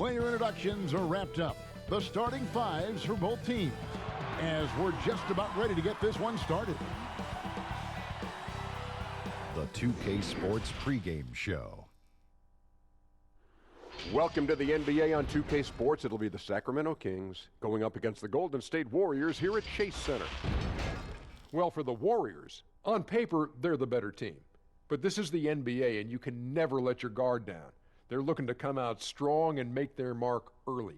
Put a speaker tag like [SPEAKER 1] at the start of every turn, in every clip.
[SPEAKER 1] Player introductions are wrapped up. The starting fives for both teams, as we're just about ready to get this one started.
[SPEAKER 2] The 2K Sports pregame show.
[SPEAKER 3] Welcome to the NBA on 2K Sports. It'll be the Sacramento Kings going up against the Golden State Warriors here at Chase Center. Well, for the Warriors, on paper, they're the better team. But this is the NBA, and you can never let your guard down. They're looking to come out strong and make their mark early.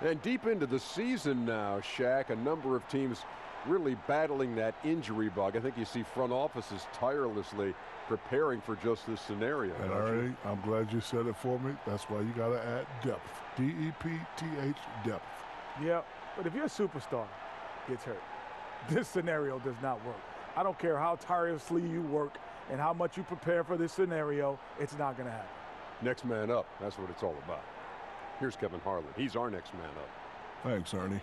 [SPEAKER 3] And deep into the season now, Shaq, a number of teams really battling that injury bug. I think you see front offices tirelessly preparing for just this scenario.
[SPEAKER 4] And Ernie, I'm glad you said it for me. That's why you got to add depth. D-E-P-T-H, depth.
[SPEAKER 5] Yeah, but if you're a superstar gets hurt, this scenario does not work. I don't care how tirelessly you work and how much you prepare for this scenario, it's not going to happen.
[SPEAKER 3] Next man up, that's what it's all about. Here's Kevin Harlan. He's our next man up.
[SPEAKER 4] Thanks, Ernie.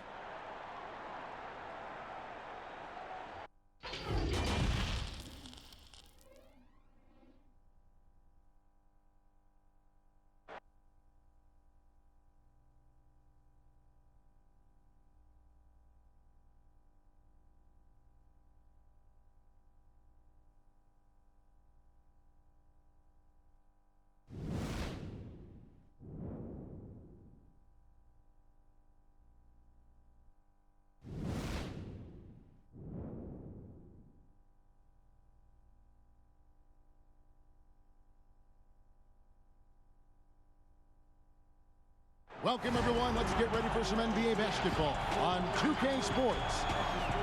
[SPEAKER 1] Welcome, everyone. Let's get ready for some NBA basketball on 2K Sports.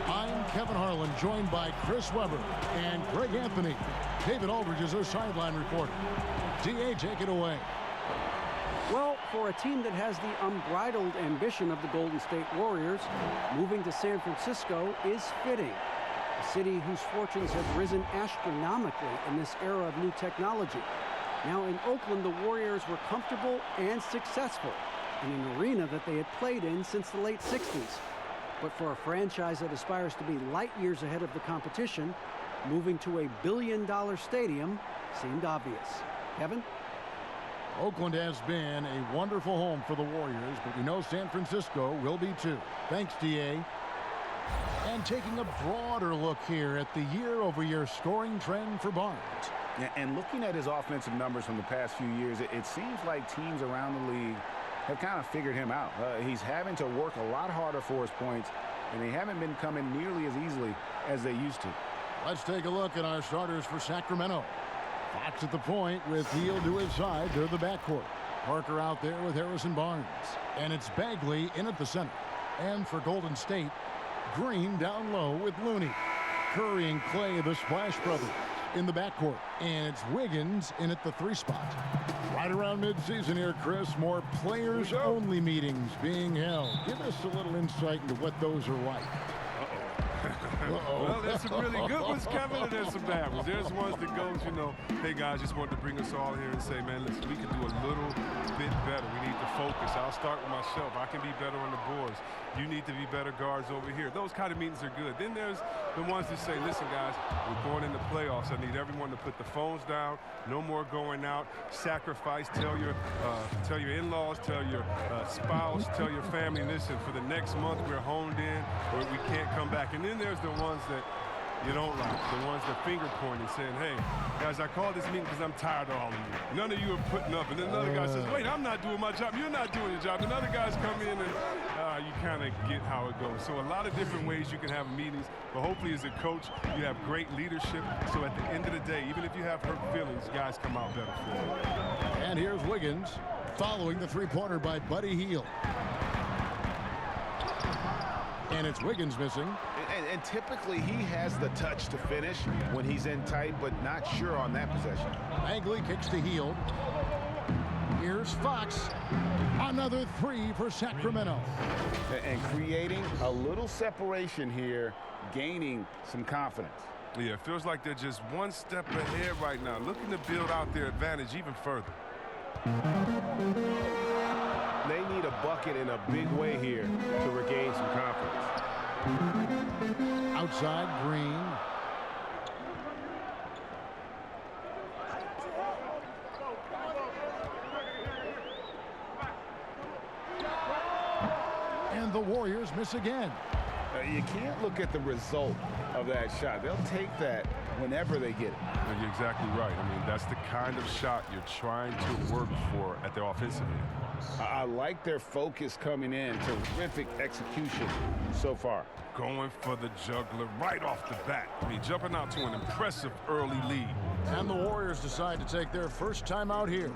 [SPEAKER 1] I'm Kevin Harlan, joined by Chris Webber and Greg Anthony. David Aldridge is our sideline reporter. DA, take it away.
[SPEAKER 6] Well, for a team that has the unbridled ambition of the Golden State Warriors, moving to San Francisco is fitting. A city whose fortunes have risen astronomically in this era of new technology. Now in Oakland, the Warriors were comfortable and successful in an arena that they had played in since the late 60s. But for a franchise that aspires to be light years ahead of the competition, moving to a billion-dollar stadium seemed obvious. Kevin?
[SPEAKER 1] Oakland has been a wonderful home for the Warriors, but we know San Francisco will be too. Thanks, DA. And taking a broader look here at the year-over-year scoring trend for Barnes.
[SPEAKER 7] And looking at his offensive numbers from the past few years, it seems like teams around the league have kind of figured him out. He's having to work a lot harder for his points, and they haven't been coming nearly as easily as they used to.
[SPEAKER 1] Let's take a look at our starters for Sacramento. Fox at the point with Hield to his side. They're the backcourt. Parker out there with Harrison Barnes. And it's Bagley in at the center. And for Golden State, Green down low with Looney. Curry and Clay, the Splash Brothers, in the backcourt. And it's Wiggins in at the 3 spot. Right around midseason here, Chris, more players-only meetings being held. Give us a little insight into what those are like.
[SPEAKER 8] Well, there's some really good ones, Kevin, and there's some bad ones. There's ones that goes, you know, hey, guys, just want to bring us all here and say, man, listen, we can do a little bit better. We need to focus. I'll start with myself. I can be better on the boards. You need to be better guards over here. Those kind of meetings are good. Then there's the ones that say, listen, guys, we're going into playoffs. I need everyone to put the phones down. No more going out. Sacrifice. Tell your in-laws, tell your spouse, tell your family, listen, for the next month we're honed in or we can't come back. And then there's the ones that you don't like, the ones that finger pointing, saying, hey, guys, I called this meeting because I'm tired of all of you. None of you are putting up. And then another guy says, wait, I'm not doing my job. You're not doing your job. And other guys come in and you kind of get how it goes. So a lot of different ways you can have meetings, but hopefully as a coach, you have great leadership. So at the end of the day, even if you have hurt feelings, guys come out better for you.
[SPEAKER 1] And here's Wiggins following the 3-pointer by Buddy Hield. And it's Wiggins missing.
[SPEAKER 7] And typically he has the touch to finish when he's in tight, but not sure on that possession.
[SPEAKER 1] Bagley kicks to Hield. Here's Fox. Another 3 for Sacramento.
[SPEAKER 7] And creating a little separation here, gaining some confidence.
[SPEAKER 8] Yeah, it feels like they're just one step ahead right now, looking to build out their advantage even further.
[SPEAKER 7] They need a bucket in a big way here to regain some confidence.
[SPEAKER 1] Outside, Green. And the Warriors miss again.
[SPEAKER 7] You can't look at the result of that shot. They'll take that whenever they get it.
[SPEAKER 8] You're exactly right. I mean, that's the kind of shot you're trying to work for at the offensive end.
[SPEAKER 7] I like their focus coming in. Terrific execution so far.
[SPEAKER 8] Going for the juggler right off the bat. I mean, jumping out to an impressive early lead.
[SPEAKER 1] And the Warriors decide to take their first time out here.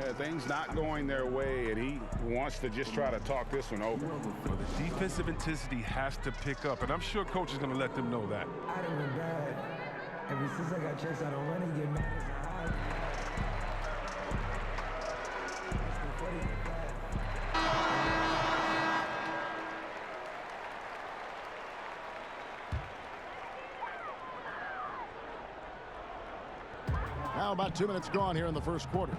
[SPEAKER 7] Yeah, things not going their way, and he wants to just try to talk this one over.
[SPEAKER 8] Well, the defensive intensity has to pick up, and I'm sure coach is going to let them know that.
[SPEAKER 9] I done been bad. Ever since I got chased out on running, get mad as a high.
[SPEAKER 1] Now about 2 minutes gone here in the first quarter.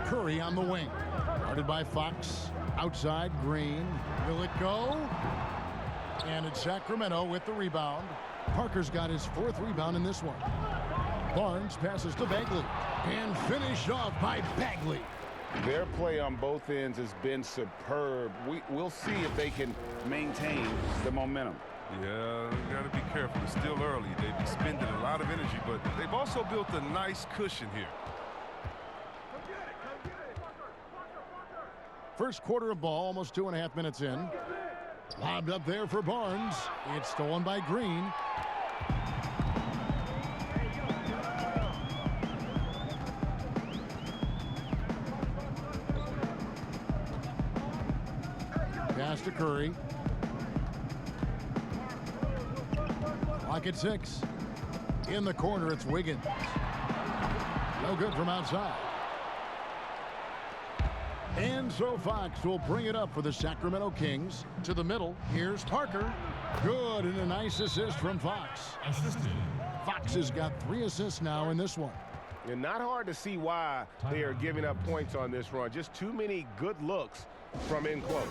[SPEAKER 1] Curry on the wing. Guarded by Fox. Outside, Green. Will it go? And it's Sacramento with the rebound. Parker's got his 4th rebound in this one. Barnes passes to Bagley. And finished off by Bagley.
[SPEAKER 7] Their play on both ends has been superb. We'll see if they can maintain the momentum.
[SPEAKER 8] Yeah, you got to be careful. It's still early. They've expended a lot of energy, but they've also built a nice cushion here.
[SPEAKER 1] First quarter of ball, almost 2.5 minutes in. Lobbed up there for Barnes. It's stolen by Green. Pass to Curry. Clock at 6. In the corner, it's Wiggins. No good from outside. And so Fox will bring it up for the Sacramento Kings. To the middle, here's Parker. Good, and a nice assist from Fox. Fox has got 3 assists now in this one.
[SPEAKER 7] And not hard to see why they are giving up points on this run. Just too many good looks from in close.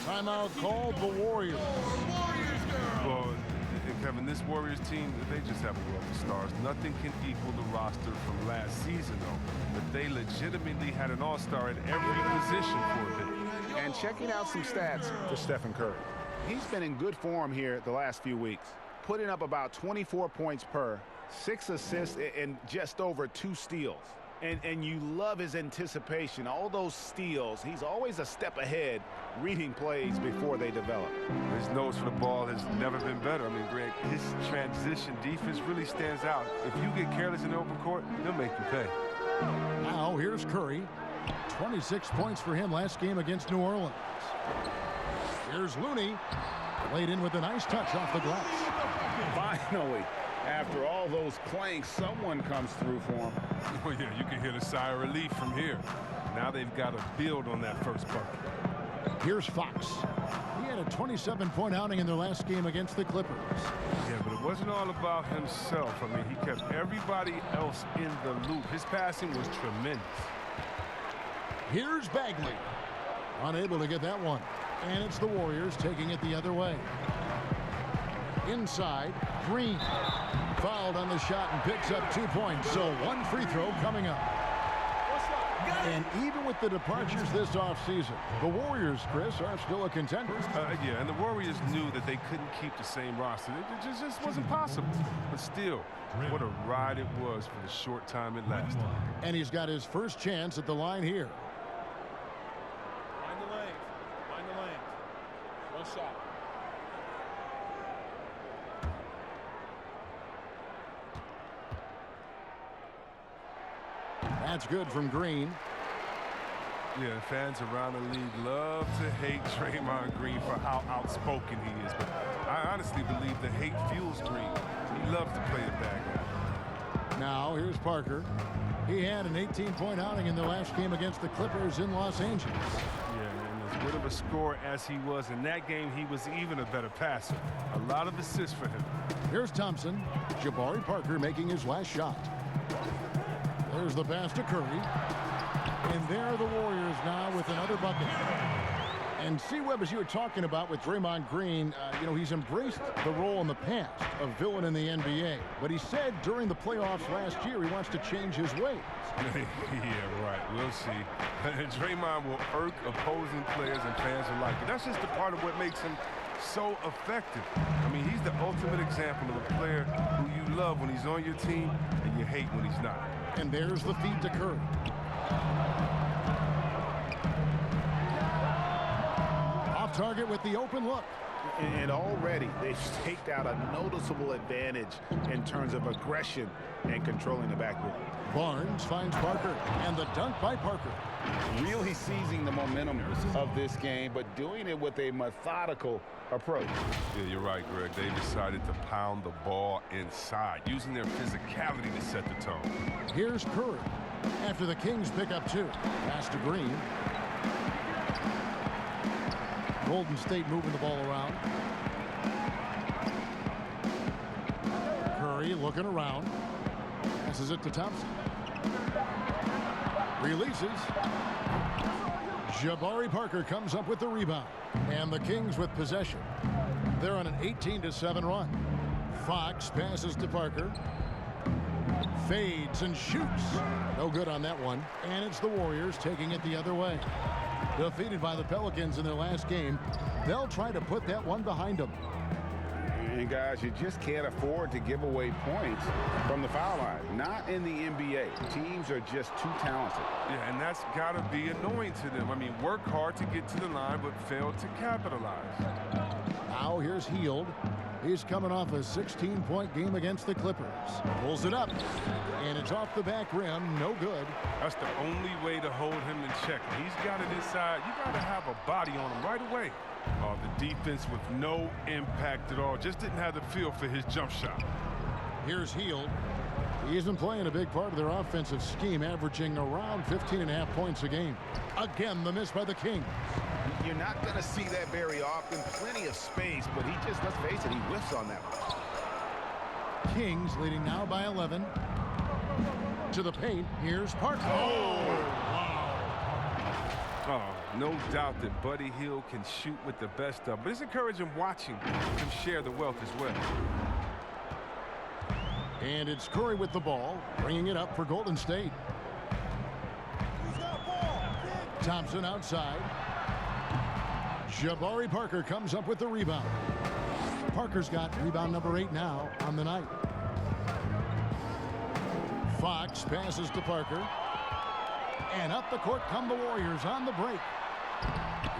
[SPEAKER 1] Timeout called the Warriors.
[SPEAKER 8] Well, Kevin, this Warriors team, they just have a world of stars. Nothing can equal the roster from last season, though. But they legitimately had an all-star at every position for a bit.
[SPEAKER 7] And checking out some stats for Stephen Curry. He's been in good form here the last few weeks, putting up about 24 points per, 6 assists, and just over 2 steals. And you love his anticipation. All those steals, he's always a step ahead, reading plays before they develop.
[SPEAKER 8] His nose for the ball has never been better. I mean, Greg, his transition defense really stands out. If you get careless in the open court, they'll make you pay.
[SPEAKER 1] Now here's Curry. 26 points for him last game against New Orleans. Here's Looney. Laid in with a nice touch off the glass.
[SPEAKER 7] Finally, after all those clanks, someone comes through for him.
[SPEAKER 8] Oh, yeah, you can hear the sigh of relief from here. Now they've got to build on that first bucket.
[SPEAKER 1] Here's Fox. He had a 27-point outing in their last game against the Clippers.
[SPEAKER 8] Yeah, but it wasn't all about himself. I mean, he kept everybody else in the loop. His passing was tremendous.
[SPEAKER 1] Here's Bagley. Unable to get that one. And it's the Warriors taking it the other way. Inside, Green. Fouled on the shot and picks up 2 points. So 1 free throw coming up. And even with the departures this offseason, the Warriors, Chris, are still a contender.
[SPEAKER 8] Yeah, and the Warriors knew that they couldn't keep the same roster. It just wasn't possible. But still, what a ride it was for the short time it lasted.
[SPEAKER 1] And he's got his first chance at the line here.
[SPEAKER 10] Find the lanes. Find the lanes. One shot.
[SPEAKER 8] That's good from Green. Yeah, fans around the league love to hate Draymond Green for how outspoken he is, but I honestly believe the hate fuels Green. He loves to play the bad guy.
[SPEAKER 1] Now, here's Parker. He had an 18-point outing in the last game against the Clippers in Los Angeles.
[SPEAKER 8] Yeah, and as good of a scorer as he was in that game, he was even a better passer. A lot of assists for him.
[SPEAKER 1] Here's Thompson. Jabari Parker making his last shot. There's the pass to Curry. And there are the Warriors now with another bucket. And C-Webb, as you were talking about with Draymond Green, you know, he's embraced the role in the past of villain in the NBA. But he said during the playoffs last year he wants to change his ways.
[SPEAKER 8] Yeah, right. We'll see. Draymond will irk opposing players and fans alike. And that's just a part of what makes him so effective. I mean, he's the ultimate example of a player who you love when he's on your team and you hate when he's not.
[SPEAKER 1] And there's the feed to Curry. Off target with the open look.
[SPEAKER 7] And already they've staked out a noticeable advantage in terms of aggression and controlling the backcourt.
[SPEAKER 1] Barnes finds Parker, and the dunk by Parker.
[SPEAKER 7] Really seizing the momentum of this game, but doing it with a methodical approach.
[SPEAKER 8] Yeah, you're right, Greg. They decided to pound the ball inside, using their physicality to set the tone.
[SPEAKER 1] Here's Curry. After the Kings pick up 2. Pass to Green. Golden State moving the ball around. Curry looking around. Passes it to Thompson. Releases. Jabari Parker comes up with the rebound. And the Kings with possession. They're on an 18-7 run. Fox passes to Parker. Fades and shoots. No good on that one. And it's the Warriors taking it the other way. Defeated by the Pelicans in their last game, they'll try to put that one behind them.
[SPEAKER 7] And guys, you just can't afford to give away points from the foul line. Not in the NBA. Teams are just too talented.
[SPEAKER 8] Yeah, and that's got to be annoying to them. I mean, work hard to get to the line, but fail to capitalize.
[SPEAKER 1] Now here's Hield. He's coming off a 16-point game against the Clippers. Pulls it up, and it's off the back rim. No good.
[SPEAKER 8] That's the only way to hold him in check. He's got it inside. You got to have a body on him right away. The defense with no impact at all. Just didn't have the feel for his jump shot.
[SPEAKER 1] Here's Hield. He's been playing a big part of their offensive scheme, averaging around 15.5 points a game. Again, the miss by the Kings.
[SPEAKER 7] You're not going to see that very often. Plenty of space, but he just, let's face it, he whiffs on that one.
[SPEAKER 1] Kings leading now by 11. To the paint, here's Parker.
[SPEAKER 8] Oh, no doubt that Buddy Hield can shoot with the best of them. But it's encouraging watching him share the wealth as well.
[SPEAKER 1] And it's Curry with the ball, bringing it up for Golden State. Thompson outside. Jabari Parker comes up with the rebound. Parker's got rebound number 8 now on the night. Fox passes to Parker. And up the court come the Warriors on the break.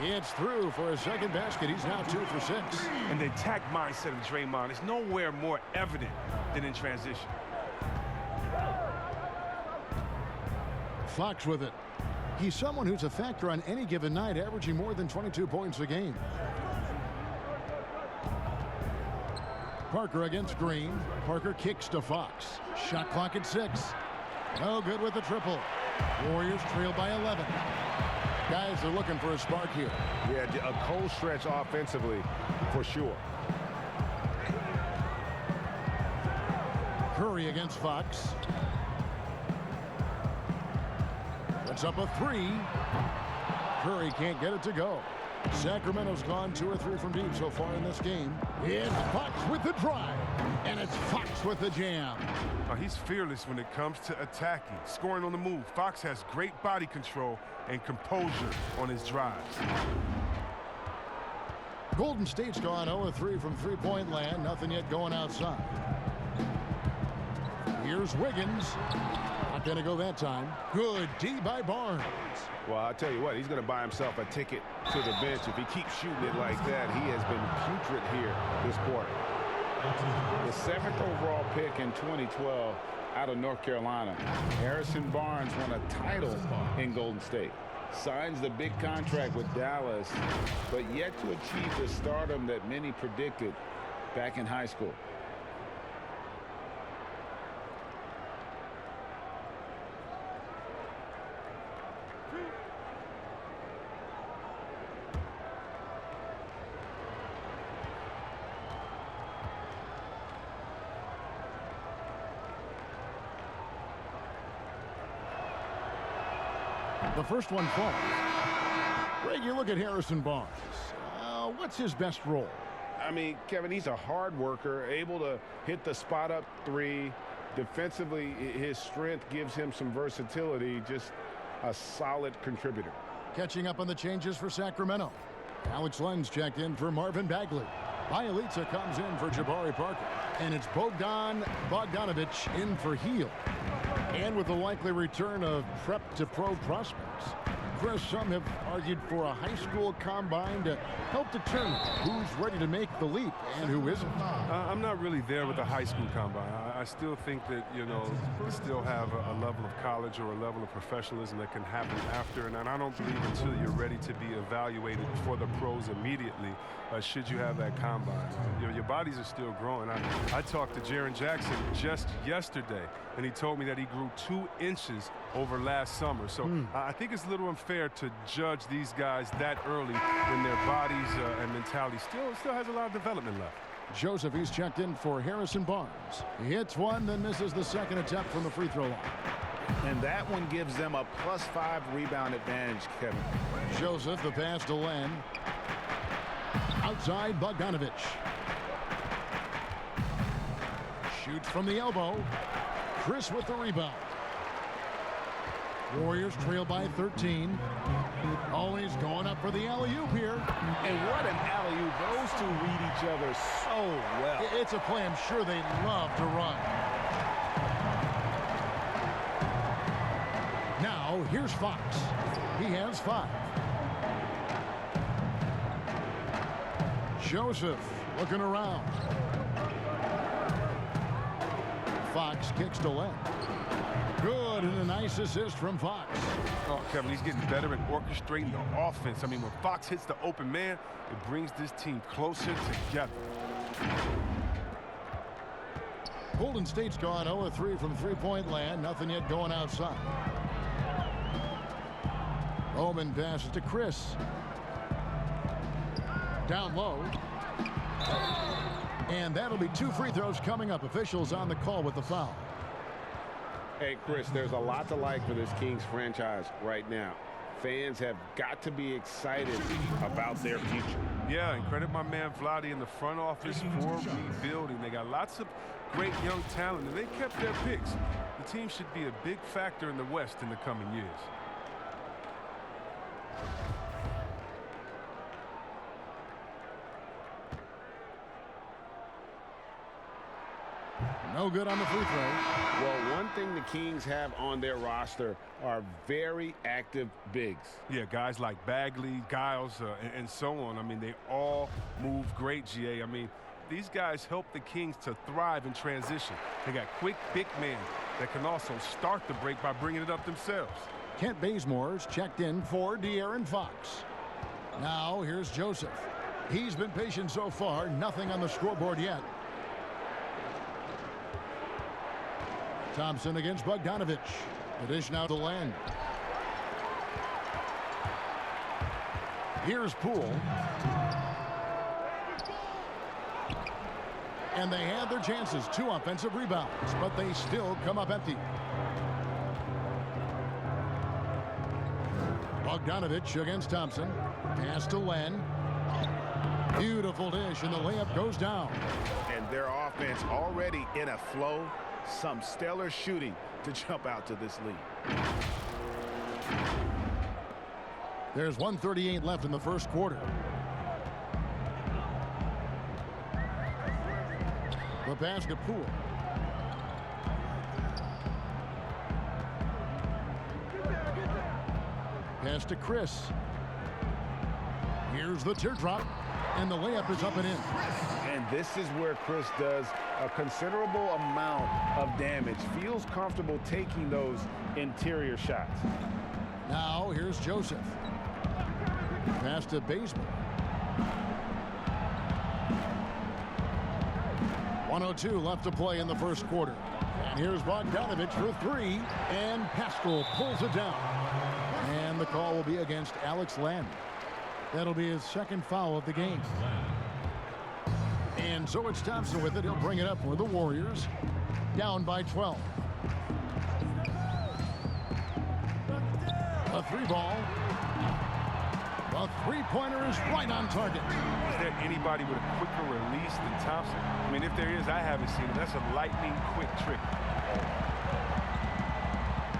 [SPEAKER 1] It's through for a second basket. He's now 2 for 6.
[SPEAKER 8] And the attack mindset of Draymond is nowhere more evident than in transition.
[SPEAKER 1] Fox with it. He's someone who's a factor on any given night, averaging more than 22 points a game. Parker against Green. Parker kicks to Fox. Shot clock at 6. No good with the triple. Warriors trail by 11. Guys are looking for a spark here.
[SPEAKER 7] Yeah, a cold stretch offensively for sure.
[SPEAKER 1] Curry against Fox. Puts up a 3. Curry can't get it to go. Sacramento's gone 2 or 3 from deep so far in this game. It's Fox with the drive. And it's Fox with the jam.
[SPEAKER 8] He's fearless when it comes to attacking, scoring on the move. Fox has great body control and composure on his drives.
[SPEAKER 1] Golden State's gone 0-3 from three-point land. Nothing yet going outside. Here's Wiggins. Not going to go that time. Good D by Barnes.
[SPEAKER 7] Well, I'll tell you what, he's going to buy himself a ticket to the bench. If he keeps shooting it like that, he has been putrid here this quarter. The 7th overall pick in 2012 out of North Carolina. Harrison Barnes won a title in Golden State. Signs the big contract with Dallas, but yet to achieve the stardom that many predicted back in high school.
[SPEAKER 1] The first one falls. Greg, you look at Harrison Barnes. What's his best role?
[SPEAKER 7] I mean, Kevin, he's a hard worker, able to hit the spot-up three. Defensively, his strength gives him some versatility, just a solid contributor.
[SPEAKER 1] Catching up on the changes for Sacramento. Alex Len's checked in for Marvin Bagley. Bielitsa comes in for Jabari Parker. And it's Bogdanovich in for Heel. And with the likely return of prep-to-pro prospects, Chris, some have argued for a high school combine to help determine who's ready to make the leap and who isn't.
[SPEAKER 8] I'm not really there with the high school combine. I still think that, you still have a level of college or a level of professionalism that can happen after. And I don't believe until you're ready to be evaluated for the pros immediately, should you have that combine. Your bodies are still growing. I talked to Jaren Jackson just yesterday, and he told me that he grew 2 inches over last summer. So I think it's a little unfair to judge these guys that early when their bodies and mentality still has a lot of development left.
[SPEAKER 1] Joseph, he's checked in for Harrison Barnes. He hits one, then misses the second attempt from the free throw line.
[SPEAKER 7] And that one gives them a +5 rebound advantage, Kevin.
[SPEAKER 1] Joseph, the pass to Len. Outside, Bogdanovich. Shoots from the elbow. Chris with the rebound. Warriors trail by 13. Oh, he's going up for the alley-oop here.
[SPEAKER 7] And what an alley-oop. Those two read each other so well.
[SPEAKER 1] It's a play I'm sure they love to run. Now, here's Fox. He has 5. Joseph looking around. Fox kicks to Len. Good, and a nice assist from Fox.
[SPEAKER 8] Oh, Kevin, he's getting better at orchestrating the offense. I mean, when Fox hits the open man, it brings this team closer together.
[SPEAKER 1] Golden State's gone 0-3 from three-point land. Nothing yet going outside. Bowman passes to Chris. Down low. And that'll be 2 free throws coming up. Officials on the call with the foul.
[SPEAKER 7] Hey, Chris, there's a lot to like for this Kings franchise right now. Fans have got to be excited about their future.
[SPEAKER 8] Yeah, and credit my man Vlade in the front office for rebuilding. They got lots of great young talent, and they kept their picks. The team should be a big factor in the West in the coming years.
[SPEAKER 1] No good on the free throw.
[SPEAKER 7] Well, one thing the Kings have on their roster are very active bigs.
[SPEAKER 8] Yeah, guys like Bagley, Giles, and so on. I mean, they all move great, GA. I mean, these guys help the Kings to thrive in transition. They got quick, big men that can also start the break by bringing it up themselves.
[SPEAKER 1] Kent Bazemore's checked in for De'Aaron Fox. Now, here's Joseph. He's been patient so far. Nothing on the scoreboard yet. Thompson against Bogdanovich. The dish now to Len. Here's Poole. And they had their chances. 2 offensive rebounds, but they still come up empty. Bogdanovich against Thompson. Pass to Len. Beautiful dish, and the layup goes down.
[SPEAKER 7] And their offense already in a flow. Some stellar shooting to jump out to this lead.
[SPEAKER 1] There's 1:38 left in the first quarter. The basket Poole. Pass to Chris. Here's the teardrop, and the layup is up and in.
[SPEAKER 7] And this is where Chris does a considerable amount of damage. Feels comfortable taking those interior shots.
[SPEAKER 1] Now here's Joseph. Pass to Bazemore. 1:02 left to play in the first quarter. And here's Bogdanovich for 3. And Pascal pulls it down. And the call will be against Alex Len. That'll be his second foul of the game. And so it's Thompson with it. He'll bring it up for the Warriors. Down by 12. A 3 ball. A three-pointer is right on target.
[SPEAKER 8] Is there anybody with a quicker release than Thompson? I mean, if there is, I haven't seen it. That's a lightning quick trick.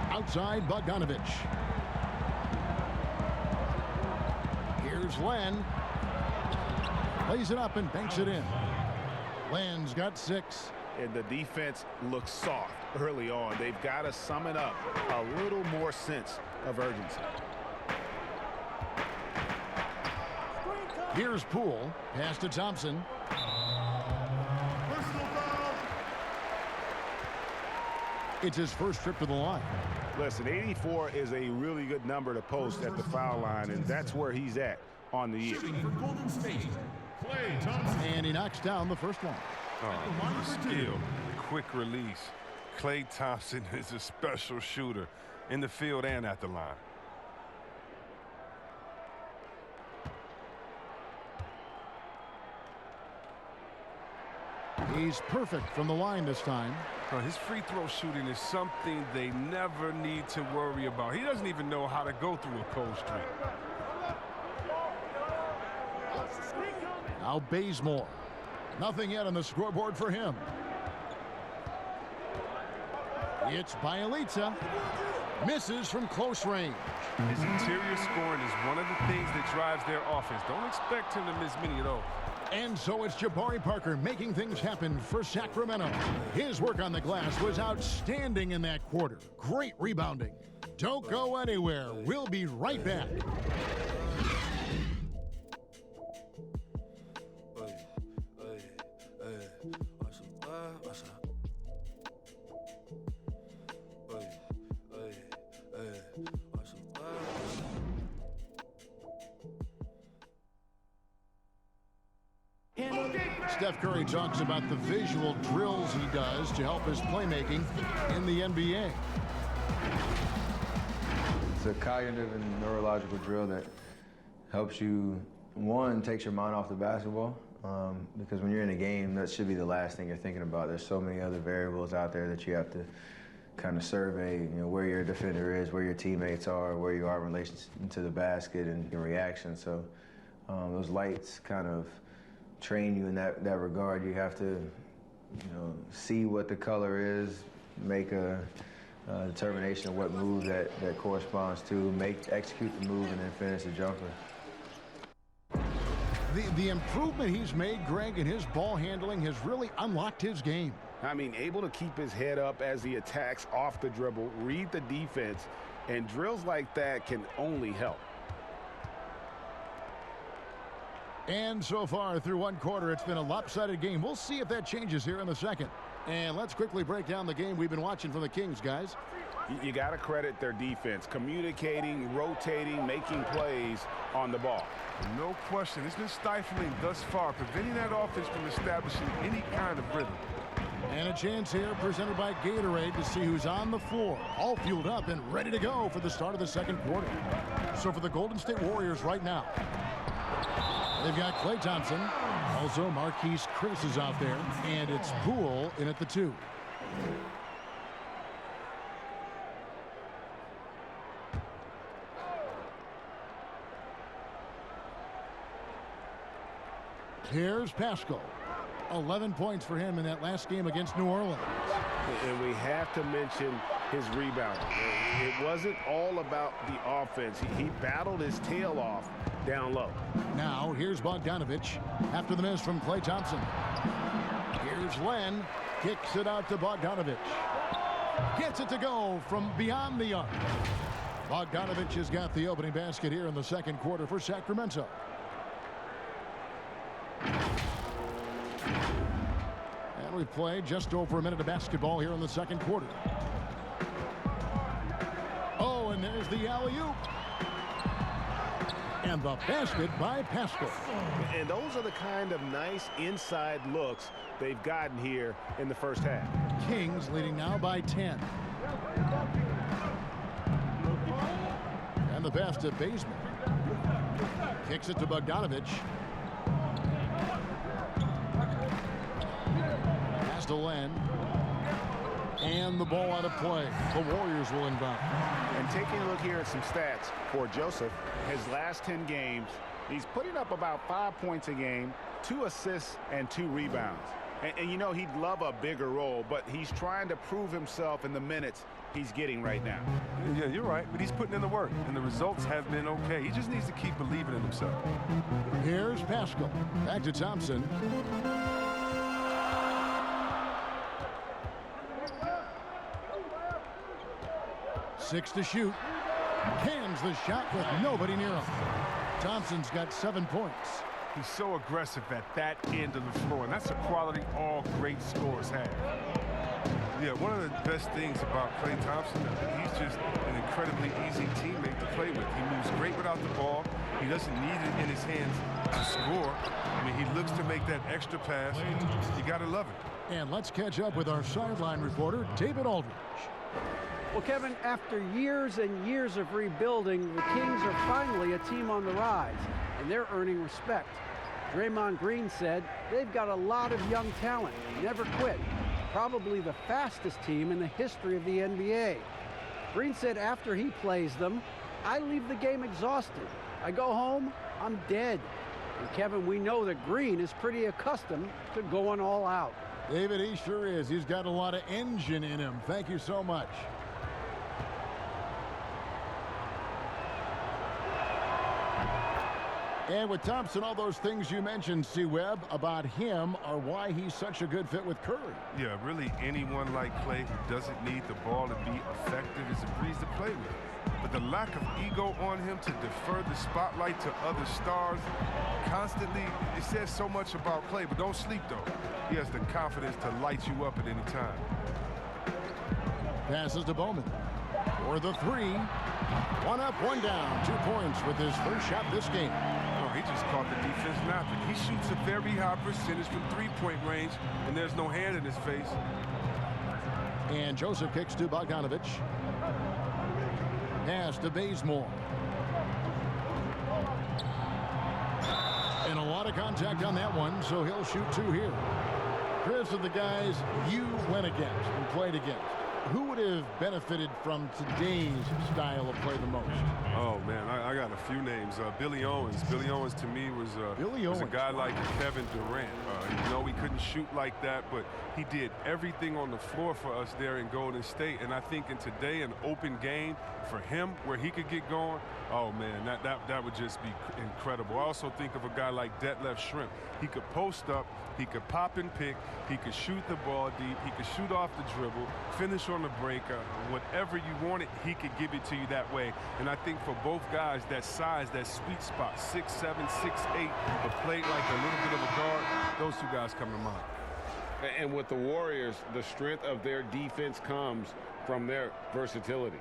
[SPEAKER 1] Outside Bogdanovich. Here's Len. Lays it up and banks it in. Len's got 6.
[SPEAKER 7] And the defense looks soft early on. They've got to sum it up. A little more sense of urgency.
[SPEAKER 1] Here's Poole. Pass to Thompson. It's his first trip to the line.
[SPEAKER 7] Listen, 84 is a really good number to post at the foul line, and that's where he's at on the year.
[SPEAKER 1] And he knocks down the first one.
[SPEAKER 8] Oh, skill, quick release. Klay Thompson is a special shooter in the field and at the line.
[SPEAKER 1] He's perfect from the line this time.
[SPEAKER 8] His free throw shooting is something they never need to worry about. He doesn't even know how to go through a cold streak.
[SPEAKER 1] Now Bazemore. Nothing yet on the scoreboard for him. It's Bielitsa. Misses from close range.
[SPEAKER 8] His interior scoring is one of the things that drives their offense. Don't expect him to miss many of those.
[SPEAKER 1] And so it's Jabari Parker making things happen for Sacramento. His work on the glass was outstanding in that quarter. Great rebounding. Don't go anywhere. We'll be right back. Steph Curry talks about the visual drills he does to help his playmaking in the NBA.
[SPEAKER 11] It's a cognitive and neurological drill that helps you, one, takes your mind off the basketball, because when you're in a game, that should be the last thing you're thinking about. There's so many other variables out there that you have to kind of survey, where your defender is, where your teammates are, where you are in relation to the basket and your reaction. So those lights kind of train you in that regard. You have to, see what the color is, make a determination of what move that corresponds to, execute the move, and then finish the jumper.
[SPEAKER 1] The improvement he's made, Greg, in his ball handling has really unlocked his game.
[SPEAKER 7] I mean, able to keep his head up as he attacks off the dribble, read the defense, and drills like that can only help.
[SPEAKER 1] And so far through one quarter, it's been a lopsided game. We'll see if that changes here in the second. And let's quickly break down the game we've been watching from the Kings, guys.
[SPEAKER 7] You got to credit their defense, communicating, rotating, making plays on the ball.
[SPEAKER 8] No question. It's been stifling thus far, preventing that offense from establishing any kind of rhythm.
[SPEAKER 1] And a chance here presented by Gatorade to see who's on the floor, all fueled up and ready to go for the start of the second quarter. So for the Golden State Warriors right now, they've got Klay Thompson. Also, Marquise Chris is out there. And it's Poole in at the 2. Here's Pascal. 11 points for him in that last game against New Orleans.
[SPEAKER 7] And we have to mention his rebounding. It wasn't all about the offense. He battled his tail off down low.
[SPEAKER 1] Now, here's Bogdanovich after the miss from Klay Thompson. Here's Len. Kicks it out to Bogdanovich. Gets it to go from beyond the arc. Bogdanovich has got the opening basket here in the second quarter for Sacramento. And we've played just over a minute of basketball here in the second quarter. Oh, and there's the alley-oop. And the basket by Pascal.
[SPEAKER 7] And those are the kind of nice inside looks they've gotten here in the first half.
[SPEAKER 1] Kings leading now by 10. And the pass to Bazemore. Kicks it to Bogdanovich. Pass to Len. And the ball out of play. The Warriors will inbound.
[SPEAKER 7] And taking a look here at some stats for Joseph, his last 10 games, he's putting up about 5 points a game, 2 assists, and 2 rebounds. And you know, he'd love a bigger role, but he's trying to prove himself in the minutes he's getting right now.
[SPEAKER 8] Yeah, you're right, but he's putting in the work, and the results have been okay. He just needs to keep believing in himself.
[SPEAKER 1] Here's Pascal. Back to Thompson. Six to shoot. Cans the shot with nobody near him. Thompson's got 7 points.
[SPEAKER 8] He's so aggressive at that end of the floor, and that's a quality all great scorers have. Yeah, one of the best things about Klay Thompson, he's just an incredibly easy teammate to play with. He moves great without the ball. He doesn't need it in his hands to score. I mean, he looks to make that extra pass. You got to love it.
[SPEAKER 1] And let's catch up with our sideline reporter, David Aldridge.
[SPEAKER 6] Well, Kevin, after years and years of rebuilding, the Kings are finally a team on the rise, and they're earning respect. Draymond Green said they've got a lot of young talent, never quit, probably the fastest team in the history of the NBA. Green said after he plays them, I leave the game exhausted. I go home, I'm dead. And Kevin, we know that Green is pretty accustomed to going all out.
[SPEAKER 1] David, he sure is. He's got a lot of engine in him. Thank you so much. And with Thompson, all those things you mentioned, C-Webb, about him are why he's such a good fit with Curry.
[SPEAKER 8] Yeah, really anyone like Klay who doesn't need the ball to be effective is a breeze to play with. But the lack of ego on him to defer the spotlight to other stars constantly, it says so much about Klay. But don't sleep, though. He has the confidence to light you up at any time.
[SPEAKER 1] Passes to Bowman for the three. 1 up, 1 down. 2 points with his first shot this game.
[SPEAKER 8] Oh, he just caught the defense napping. He shoots a very high percentage from three-point range, and there's no hand in his face.
[SPEAKER 1] And Joseph kicks to Bogdanovich. Pass to Bazemore. And a lot of contact on that one, so he'll shoot 2 here. Chris, of the guys you went against and played against, who would have benefited from today's style of play the most?
[SPEAKER 8] Oh, man, I got a few names. Billy Owens. Billy Owens, to me, was a guy like Kevin Durant. You know, he couldn't shoot like that, but he did everything on the floor for us there in Golden State. And I think in today, an open game for him where he could get going, oh, man, that would just be incredible. I also think of a guy like Detlef Schrempf. He could post up, he could pop and pick, he could shoot the ball deep, he could shoot off the dribble, finish on the break, whatever you wanted, he could give it to you that way. And I think for both guys, that size, that sweet spot, 6'7", 6'8", but played like a little bit of a guard, those 2 guys come to mind.
[SPEAKER 12] And with the Warriors, the strength of their defense comes from their versatility.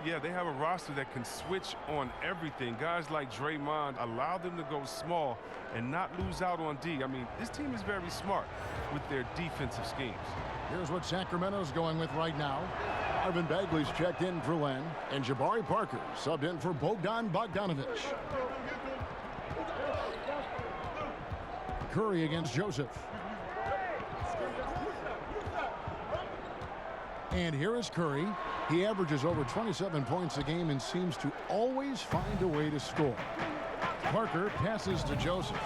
[SPEAKER 8] Yeah, they have a roster that can switch on everything. Guys like Draymond allow them to go small and not lose out on D. I mean, this team is very smart with their defensive schemes.
[SPEAKER 1] Here's what Sacramento's going with right now. Marvin Bagley's checked in for Len, and Jabari Parker subbed in for Bogdan Bogdanovich. Curry against Joseph. And here is Curry. He averages over 27 points a game and seems to always find a way to score. Parker passes to Joseph.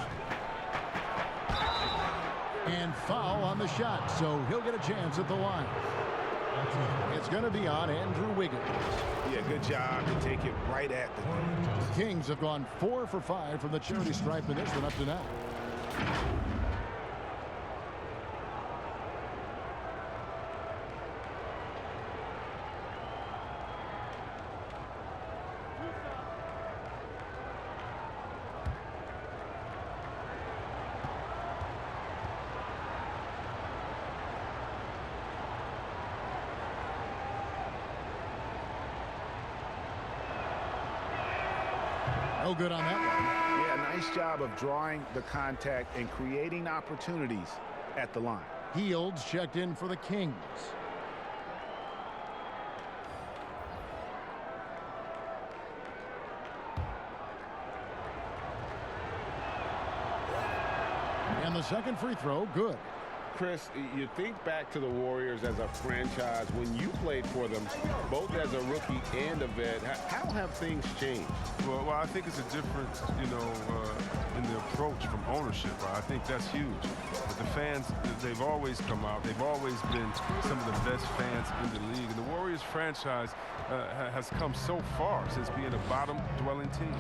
[SPEAKER 1] And foul on the shot, so he'll get a chance at the line. It's going to be on Andrew Wiggins.
[SPEAKER 7] Yeah, good job to take it right at the
[SPEAKER 1] Kings have gone 4 for 5 from the charity stripe in this one up to now. No good on that one.
[SPEAKER 7] Yeah, nice job of drawing the contact and creating opportunities at the line.
[SPEAKER 1] Fields checked in for the Kings. And the second free throw, good.
[SPEAKER 12] Chris, you think back to the Warriors as a franchise. When you played for them, both as a rookie and a vet, how have things changed?
[SPEAKER 8] Well, I think it's a difference, in the approach from ownership. Right? I think that's huge. But the fans, they've always come out. They've always been some of the best fans in the league. And the Warriors franchise has come so far since being a bottom-dwelling team.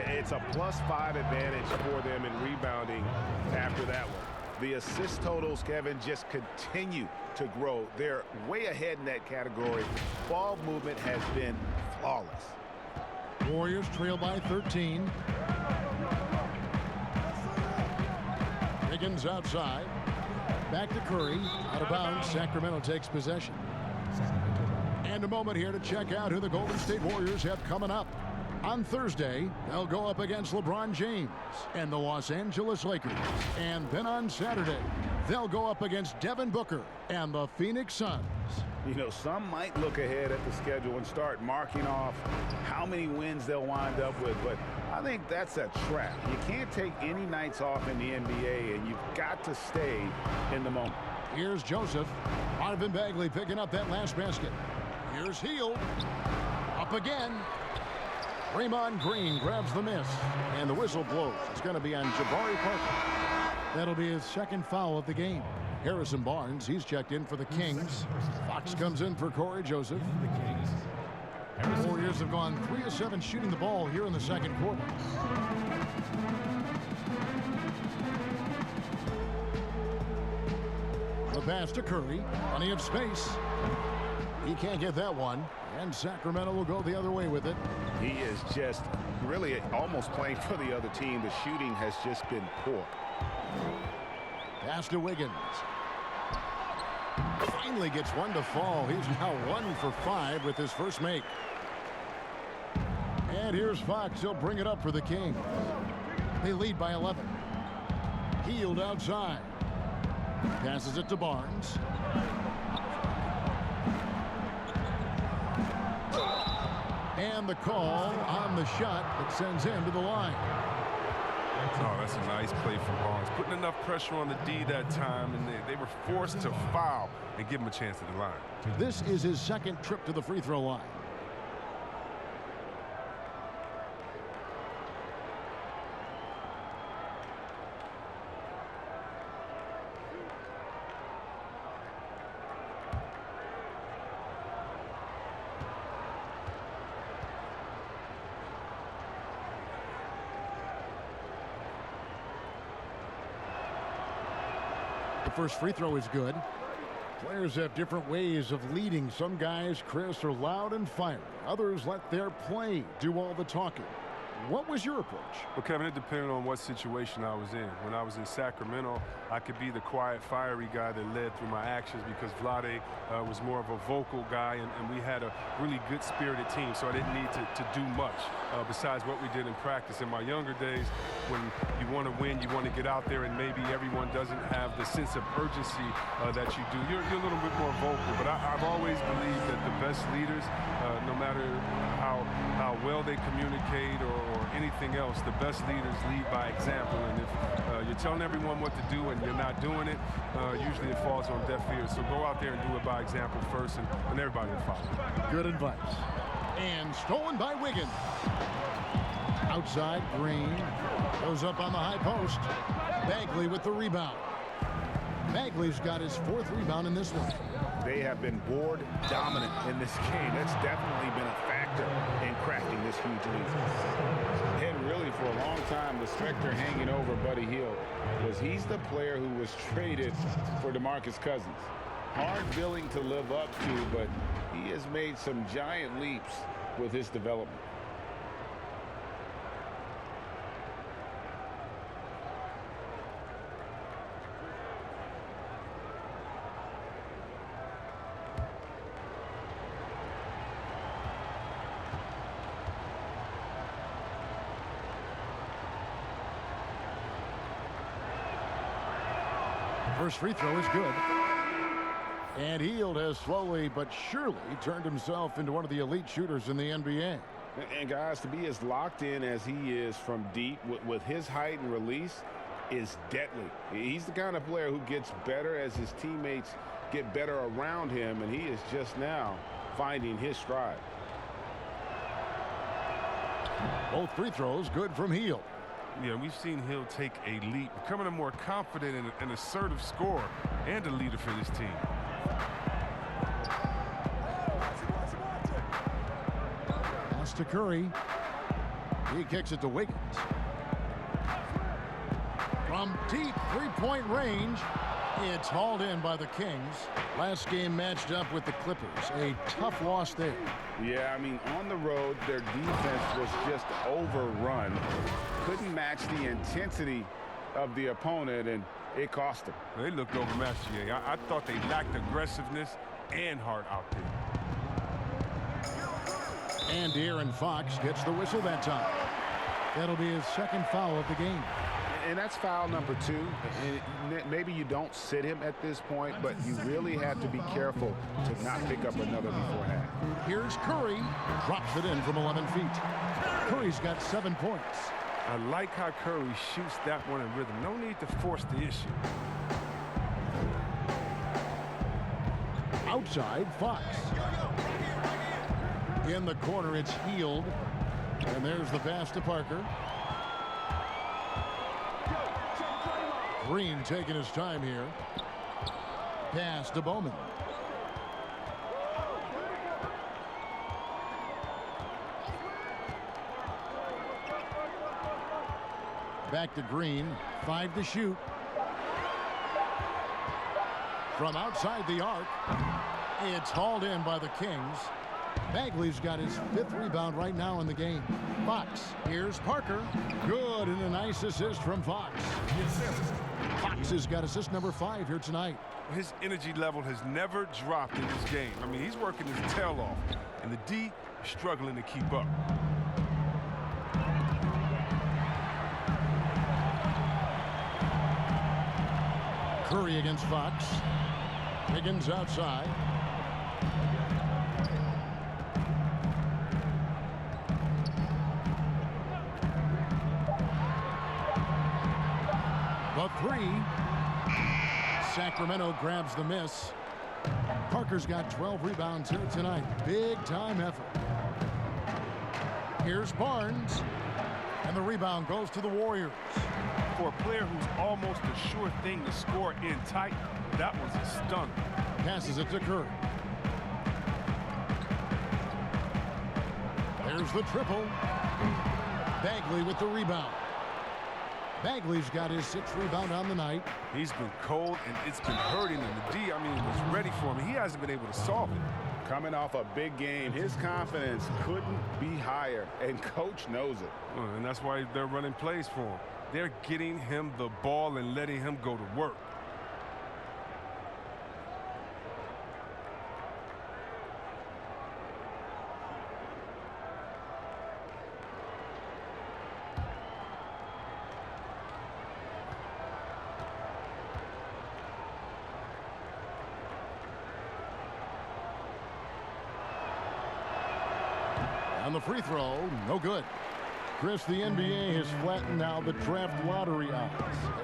[SPEAKER 7] It's a +5 advantage for them in rebounding after that one. The assist totals, Kevin, just continue to grow. They're way ahead in that category. Ball movement has been flawless.
[SPEAKER 1] Warriors trail by 13. Higgins outside. Back to Curry. Out of bounds. Sacramento takes possession. And a moment here to check out who the Golden State Warriors have coming up. On Thursday, they'll go up against LeBron James and the Los Angeles Lakers. And then on Saturday, they'll go up against Devin Booker and the Phoenix Suns.
[SPEAKER 7] You know, some might look ahead at the schedule and start marking off how many wins they'll wind up with, but I think that's a trap. You can't take any nights off in the NBA, and you've got to stay in the moment.
[SPEAKER 1] Here's Joseph. Marvin Bagley picking up that last basket. Here's Hield. Up again. Draymond Green grabs the miss, and the whistle blows. It's going to be on Jabari Parker. That'll be his second foul of the game. Harrison Barnes, he's checked in for the Kings. Fox comes in for Corey Joseph. The Warriors have gone 3 of 7 shooting the ball here in the second quarter. The pass to Curry. Plenty of space. He can't get that one. And Sacramento will go the other way with it.
[SPEAKER 7] He is just really almost playing for the other team. The shooting has just been poor.
[SPEAKER 1] Pass to Wiggins. Finally gets one to fall. He's now 1 for 5 with his first make. And here's Fox. He'll bring it up for the Kings. They lead by 11. Hield outside. Passes it to Barnes. And the call on the shot that sends him to the line.
[SPEAKER 8] Oh, that's a nice play from Barnes. Putting enough pressure on the D that time, and they were forced to foul and give him a chance at the line.
[SPEAKER 1] This is his second trip to the free throw line. The first free throw is good. Players have different ways of leading. Some guys, Chris, are loud and fiery. Others let their play do all the talking. What was your approach?
[SPEAKER 8] Well, Kevin, it depended on what situation I was in. When I was in Sacramento, I could be the quiet, fiery guy that led through my actions because Vlade was more of a vocal guy, and we had a really good-spirited team, so I didn't need to do much besides what we did in practice. In my younger days, when you want to win, you want to get out there, and maybe everyone doesn't have the sense of urgency that you do. You're a little bit more vocal, but I've always believed that the best leaders, no matter how well they communicate or anything else, the best leaders lead by example. And if you're telling everyone what to do and you're not doing it, usually it falls on deaf ears. So go out there and do it by example first, and everybody will follow.
[SPEAKER 1] Good advice. And stolen by Wiggins. Outside, Green goes up on the high post. Bagley with the rebound. Bagley's got his 4th rebound in this one.
[SPEAKER 7] They have been board dominant in this game. That's definitely been a factor in cracking this huge lead.
[SPEAKER 12] And really, for a long time, the specter hanging over Buddy Hield was he's the player who was traded for DeMarcus Cousins. Hard billing to live up to, but he has made some giant leaps with his development.
[SPEAKER 1] First free throw is good. And Hield has slowly but surely turned himself into one of the elite shooters in the NBA.
[SPEAKER 12] And guys, to be as locked in as he is from deep with his height and release, is deadly. He's the kind of player who gets better as his teammates get better around him, and he is just now finding his stride.
[SPEAKER 1] Both free throws good from Hield.
[SPEAKER 8] Yeah, we've seen Hill take a leap, becoming a more confident and assertive scorer and a leader for this team.
[SPEAKER 1] Pass to Curry. He kicks it to Wiggins. From deep three-point range, it's hauled in by the Kings. Last game matched up with the Clippers. A tough loss there.
[SPEAKER 12] Yeah, I mean, on the road, their defense was just overrun. Couldn't match the intensity of the opponent, and it cost them.
[SPEAKER 8] They looked overmatched, GA. I thought they lacked aggressiveness and heart out there.
[SPEAKER 1] And De'Aaron Fox gets the whistle that time. That'll be his second foul of the game.
[SPEAKER 12] And that's foul number 2. And maybe you don't sit him at this point, but you really have to be careful to not pick up another before half.
[SPEAKER 1] Here's Curry. Drops it in from 11 feet. Curry's got 7 points.
[SPEAKER 8] I like how Curry shoots that one in rhythm. No need to force the issue.
[SPEAKER 1] Outside, Fox. In the corner, it's Hield. And there's the pass to Parker. Green taking his time here. Pass to Bowman. Back to Green. 5 to shoot. From outside the arc. It's hauled in by the Kings. Bagley's got his 5th rebound right now in the game. Fox. Here's Parker. Good, and a nice assist from Fox. Fox has got assist number 5 here tonight.
[SPEAKER 8] His energy level has never dropped in this game. I mean, he's working his tail off, and the D is struggling to keep up.
[SPEAKER 1] Curry against Fox. Higgins outside. The 3. Sacramento grabs the miss. Parker's got 12 rebounds here tonight. Big time effort. Here's Barnes. And the rebound goes to the Warriors.
[SPEAKER 8] For a player who's almost a sure thing to score in tight, that was a stunner.
[SPEAKER 1] Passes it to Curry. There's the triple. Bagley with the rebound. Bagley's got his 6th rebound on the night.
[SPEAKER 8] He's been cold, and it's been hurting him. The D, I mean, was ready for him. He hasn't been able to solve it.
[SPEAKER 12] Coming off a big game, his confidence couldn't be higher, and coach knows it.
[SPEAKER 8] And that's why they're running plays for him. They're getting him the ball and letting him go to work.
[SPEAKER 1] On the free throw, no good. Chris, the NBA has flattened now the draft lottery odds.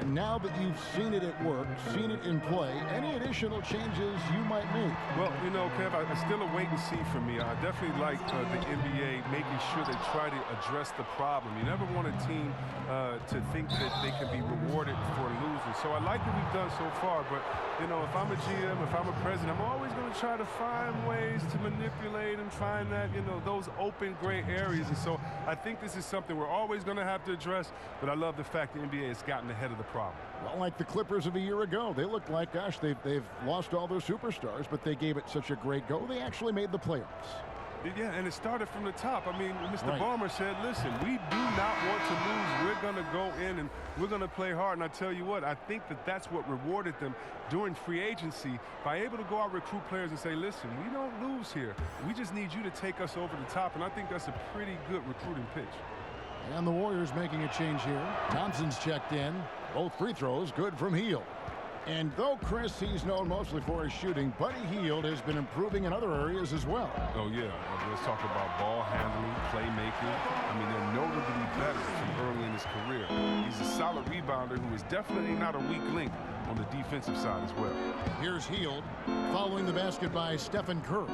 [SPEAKER 1] And now that you've seen it at work, seen it in play, any additional changes you might make?
[SPEAKER 8] Well, you know, Kev, it's still a wait and see for me. I definitely like the NBA making sure they try to address the problem. You never want a team to think that they can be rewarded for losing. So I like what we've done so far, but, you know, if I'm a GM, if I'm a president, I'm always going to try to find ways to manipulate and find that, you know, those open gray areas. And so I think this is something we're always going to have to address, but I love the fact the NBA has gotten ahead of the problem.
[SPEAKER 1] Well, like the Clippers of a year ago, they looked like, gosh, they've lost all their superstars, but they gave it such a great go. They actually made the playoffs.
[SPEAKER 8] Yeah, and it started from the top. I mean, Mr. Balmer said, listen, we do not want to lose. We're going to go in and we're going to play hard. And I tell you what, I think that that's what rewarded them during free agency by able to go out, recruit players and say, listen, we don't lose here. We just need you to take us over the top. And I think that's a pretty good recruiting pitch.
[SPEAKER 1] And the Warriors making a change here. Thompson's checked in. Both free throws good from Hield. And though Chris, he's known mostly for his shooting, Buddy Hield has been improving in other areas as well.
[SPEAKER 8] Oh, yeah. Let's talk about ball handling, playmaking. I mean, they're notably better from early in his career. He's a solid rebounder who is definitely not a weak link on the defensive side as well.
[SPEAKER 1] Here's Hield, following the basket by Stephen Curry.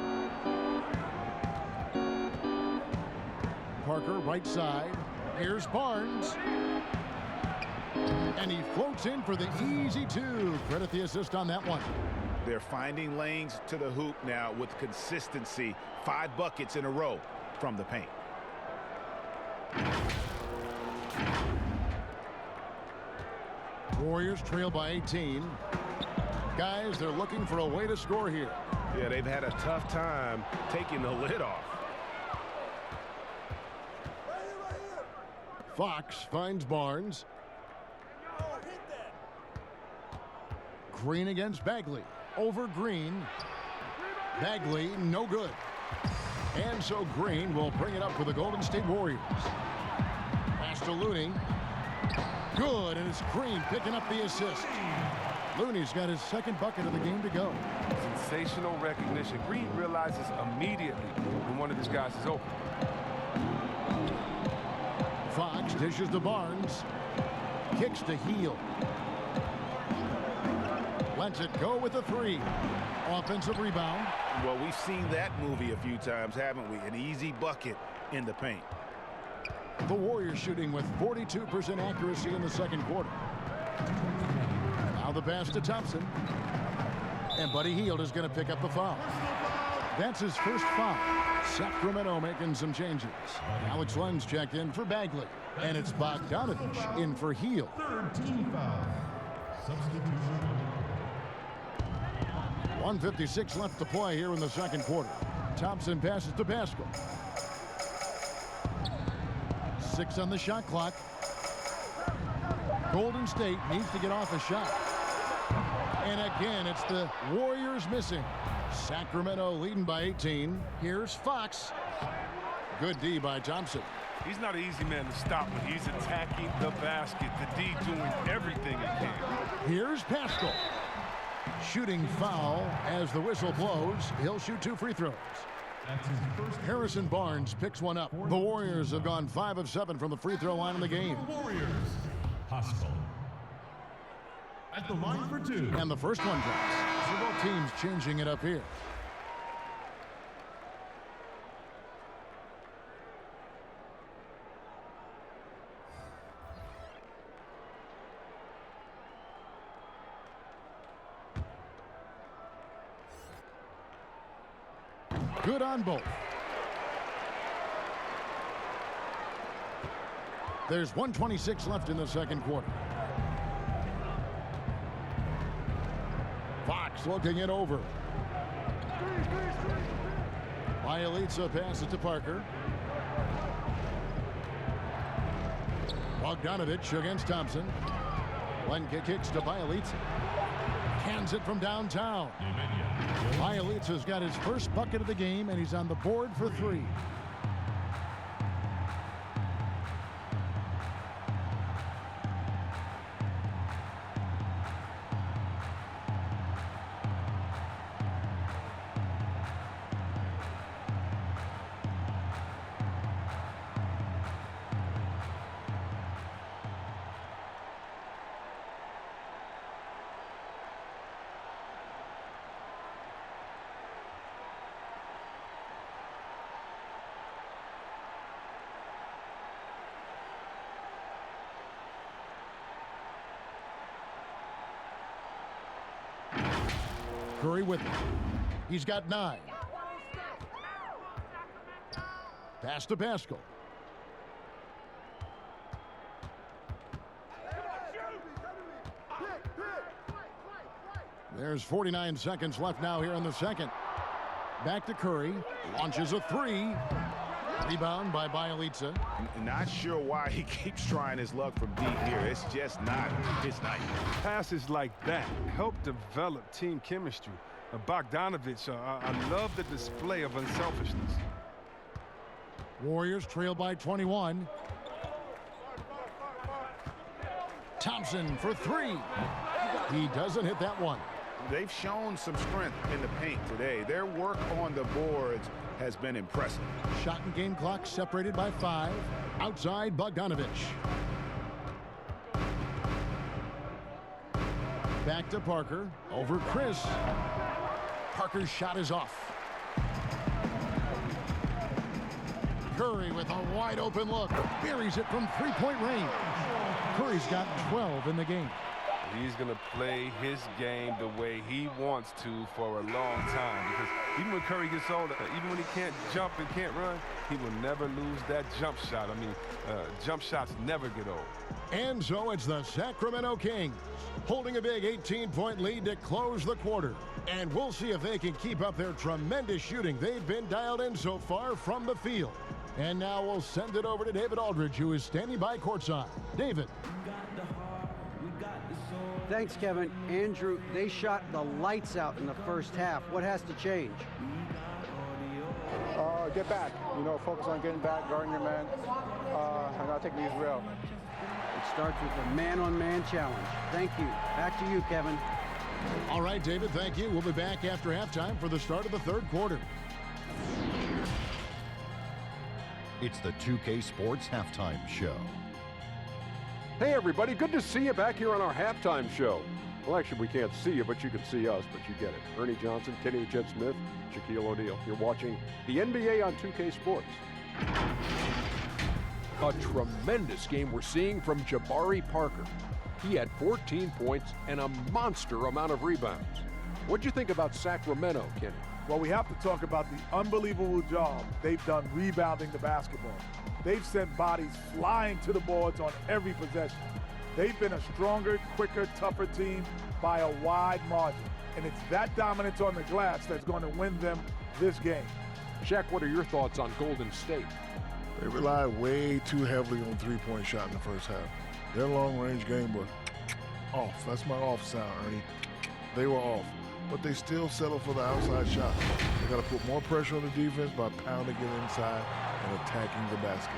[SPEAKER 1] Parker, right side. Here's Barnes. And he floats in for the easy two. Credit the assist on that one.
[SPEAKER 7] They're finding lanes to the hoop now with consistency. 5 buckets in a row from the paint.
[SPEAKER 1] Warriors trail by 18. Guys, they're looking for a way to score here.
[SPEAKER 10] Yeah, they've had a tough time taking the lid off.
[SPEAKER 1] Fox finds Barnes. Green against Bagley. Over Green. Bagley, no good. And so Green will bring it up for the Golden State Warriors. Pass to Looney. Good, and it's Green picking up the assist. Looney's got his second bucket of the game to go.
[SPEAKER 8] Sensational recognition. Green realizes immediately when one of his guys is open.
[SPEAKER 1] Fox dishes to Barnes. Kicks to Hield. Lets it go with a 3. Offensive rebound.
[SPEAKER 7] Well, we've seen that movie a few times, haven't we? An easy bucket in the paint.
[SPEAKER 1] The Warriors shooting with 42% accuracy in the second quarter. Now the pass to Thompson. And Buddy Hield is going to pick up the foul. That's his first foul. Sacramento making some changes. Alex Len's checked in for Bagley. And it's Bogdanovich in for Hield.
[SPEAKER 13] 13 foul. Substitution.
[SPEAKER 1] 1:56 left to play here in the second quarter. Thompson passes to Pascal. 6 on the shot clock. Golden State needs to get off a shot. And again, it's the Warriors missing. Sacramento leading by 18. Here's Fox. Good D by Thompson.
[SPEAKER 8] He's not an easy man to stop when he's attacking the basket. The D doing everything he can.
[SPEAKER 1] Here's Pascal. Shooting foul as the whistle blows. He'll shoot 2 free throws. Harrison Barnes picks one up. The Warriors have gone 5 of 7 from the free throw line in the game.
[SPEAKER 13] Warriors. Pascal. At the line for 2.
[SPEAKER 1] And the first one drops. So both teams changing it up here. Good on both. There's 1:26 left in the second quarter. Fox looking it over. Bielitsa passes to Parker. Bogdanovich against Thompson. Lenka kicks to Bielitsa. Hands it from downtown. Bielitsa's got his first bucket of the game, and he's on the board for 3. Curry with it. He's got 9. Pass to Pascal. There's 49 seconds left now here in the second. Back to Curry. Launches a 3. Rebound by Bielitsa.
[SPEAKER 7] Not sure why he keeps trying his luck from deep here. It's just not his night.
[SPEAKER 8] Passes like that help develop team chemistry. Bogdanovich, I love the display of unselfishness.
[SPEAKER 1] Warriors trail by 21. Thompson for 3. He doesn't hit that one.
[SPEAKER 12] They've shown some strength in the paint today. Their work on the boards has been impressive.
[SPEAKER 1] Shot and game clock separated by 5. Outside Bogdanovich. Back to Parker. Over Chris. Parker's shot is off. Curry with a wide open look. Buries it from three-point range. Curry's got 12 in the game.
[SPEAKER 8] He's going to play his game the way he wants to for a long time, because even when Curry gets older, even when he can't jump and can't run, he will never lose that jump shot. I mean, jump shots never get old.
[SPEAKER 1] And so it's the Sacramento Kings holding a big 18-point lead to close the quarter. And we'll see if they can keep up their tremendous shooting they've been dialed in so far from the field. And now we'll send it over to David Aldridge, who is standing by courtside. David.
[SPEAKER 6] Thanks, Kevin. Andrew, they shot the lights out in the first half. What has to change?
[SPEAKER 14] Get back. Focus on getting back, guarding your man, and not taking these real.
[SPEAKER 6] It starts with a man-on-man challenge. Thank you. Back to you, Kevin.
[SPEAKER 1] All right, David, thank you. We'll be back after halftime for the start of the third quarter.
[SPEAKER 2] It's the 2K Sports Halftime Show.
[SPEAKER 3] Hey, everybody. Good to see you back here on our halftime show. Well, actually, we can't see you, but you can see us, but you get it. Ernie Johnson, Kenny Jet Smith, Shaquille O'Neal. You're watching the NBA on 2K Sports. A tremendous game we're seeing from Jabari Parker. He had 14 points and a monster amount of rebounds. What'd you think about Sacramento, Kenny?
[SPEAKER 5] Well, we have to talk about the unbelievable job they've done rebounding the basketball. They've sent bodies flying to the boards on every possession. They've been a stronger, quicker, tougher team by a wide margin. And it's that dominance on the glass that's going to win them this game.
[SPEAKER 3] Shaq, what are your thoughts on Golden State?
[SPEAKER 4] They relied way too heavily on three-point shot in the first half. Their long-range game was off. That's my off sound, Ernie. They were off. But they still settle for the outside shot. They got to put more pressure on the defense by pounding it inside and attacking the basket.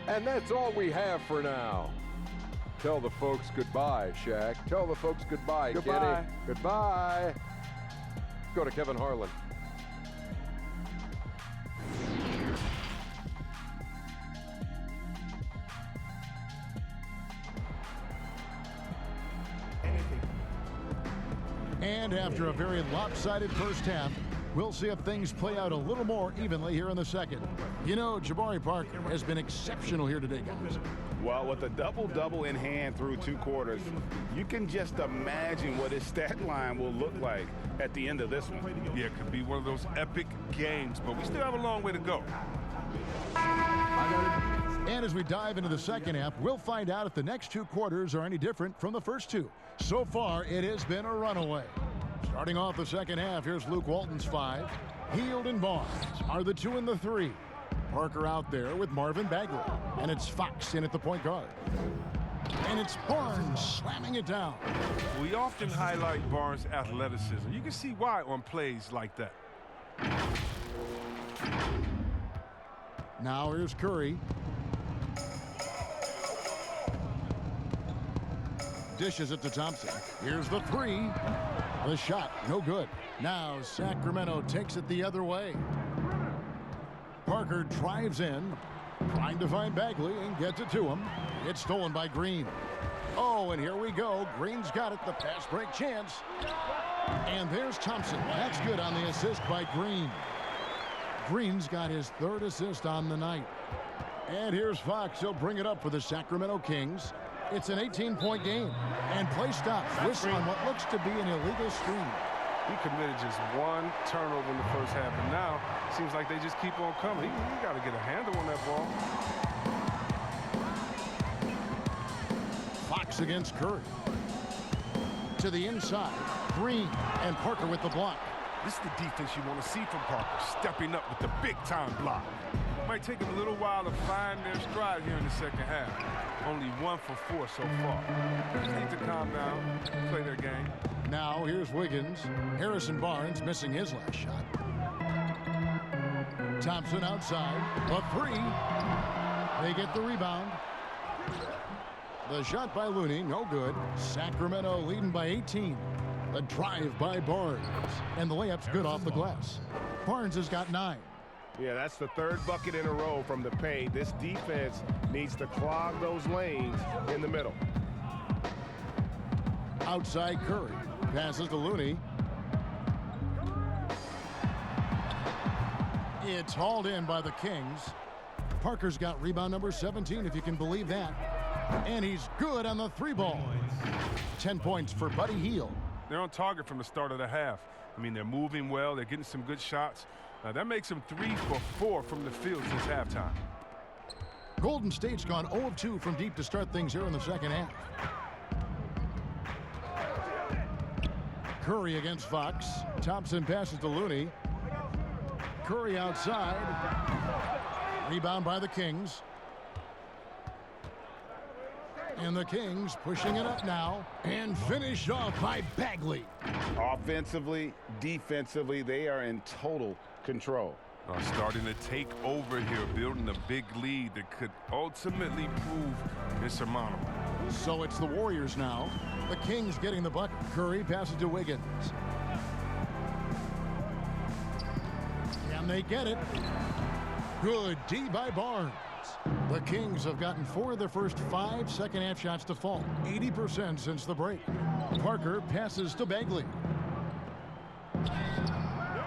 [SPEAKER 3] And that's all we have for now. Tell the folks goodbye, Shaq. Tell the folks goodbye,
[SPEAKER 5] Goodbye.
[SPEAKER 3] Kenny. Goodbye. Go to Kevin Harlan.
[SPEAKER 1] And after a very lopsided first half, we'll see if things play out a little more evenly here in the second. Jabari Parker has been exceptional here today, guys.
[SPEAKER 12] Well, with a double-double in hand through 2 quarters, you can just imagine what his stat line will look like at the end of this one.
[SPEAKER 8] Yeah, it could be one of those epic games, but we still have a long way to go.
[SPEAKER 1] And as we dive into the second half, we'll find out if the next 2 quarters are any different from the first 2. So far, it has been a runaway. Starting off the second half, here's Luke Walton's 5. Hield and Barnes are the 2 and the 3. Parker out there with Marvin Bagley. And it's Fox in at the point guard. And it's Barnes slamming it down.
[SPEAKER 8] We often highlight Barnes' athleticism. You can see why on plays like that.
[SPEAKER 1] Now here's Curry. Dishes it to Thompson. Here's the 3. The shot, no good. Now Sacramento takes it the other way. Parker drives in, trying to find Bagley and gets it to him. It's stolen by Green. Oh, and here we go. Green's got it, the fast break chance. And there's Thompson. That's good on the assist by Green. Green's got his 3rd assist on the night. And here's Fox. He'll bring it up for the Sacramento Kings. It's an 18-point game. And play stops. Whistle on what looks to be an illegal screen.
[SPEAKER 8] He committed just 1 turnover in the first half, and now it seems like they just keep on coming. He got to get a handle on that ball.
[SPEAKER 1] Fox against Curry. To the inside. Green and Parker with the block.
[SPEAKER 8] This is the defense you want to see from Parker, stepping up with the big-time block. Might take them a little while to find their stride here in the second half. Only 1 for 4 so far. Just need to calm down, play their game.
[SPEAKER 1] Now here's Wiggins. Harrison Barnes missing his last shot. Thompson outside. A 3. They get the rebound. The shot by Looney, no good. Sacramento leading by 18. The drive by Barnes. And the layup's good off the glass. Barnes has got 9.
[SPEAKER 10] Yeah, that's the third bucket in a row from the paint. This defense needs to clog those lanes in the middle.
[SPEAKER 1] Outside Curry. Passes to Looney. It's hauled in by the Kings. Parker's got rebound number 17, if you can believe that. And he's good on the 3-ball. 10 points for Buddy Hield.
[SPEAKER 8] They're on target from the start of the half. I mean, they're moving well. They're getting some good shots. That makes them 3 for 4 from the field since halftime.
[SPEAKER 1] Golden State's gone 0 of 2 from deep to start things here in the second half. Curry against Fox. Thompson passes to Looney. Curry outside. Rebound by the Kings. And the Kings pushing it up now and finished off by Bagley.
[SPEAKER 12] Offensively, defensively, they are in total control.
[SPEAKER 8] Starting to take over here, building a big lead that could ultimately prove insurmountable.
[SPEAKER 1] So it's the Warriors now. The Kings getting the bucket. Curry passes to Wiggins. Can they get it? Good D by Barnes. The Kings have gotten 4 of their first 5 second-half shots to fall. 80% since the break. Parker passes to Bagley.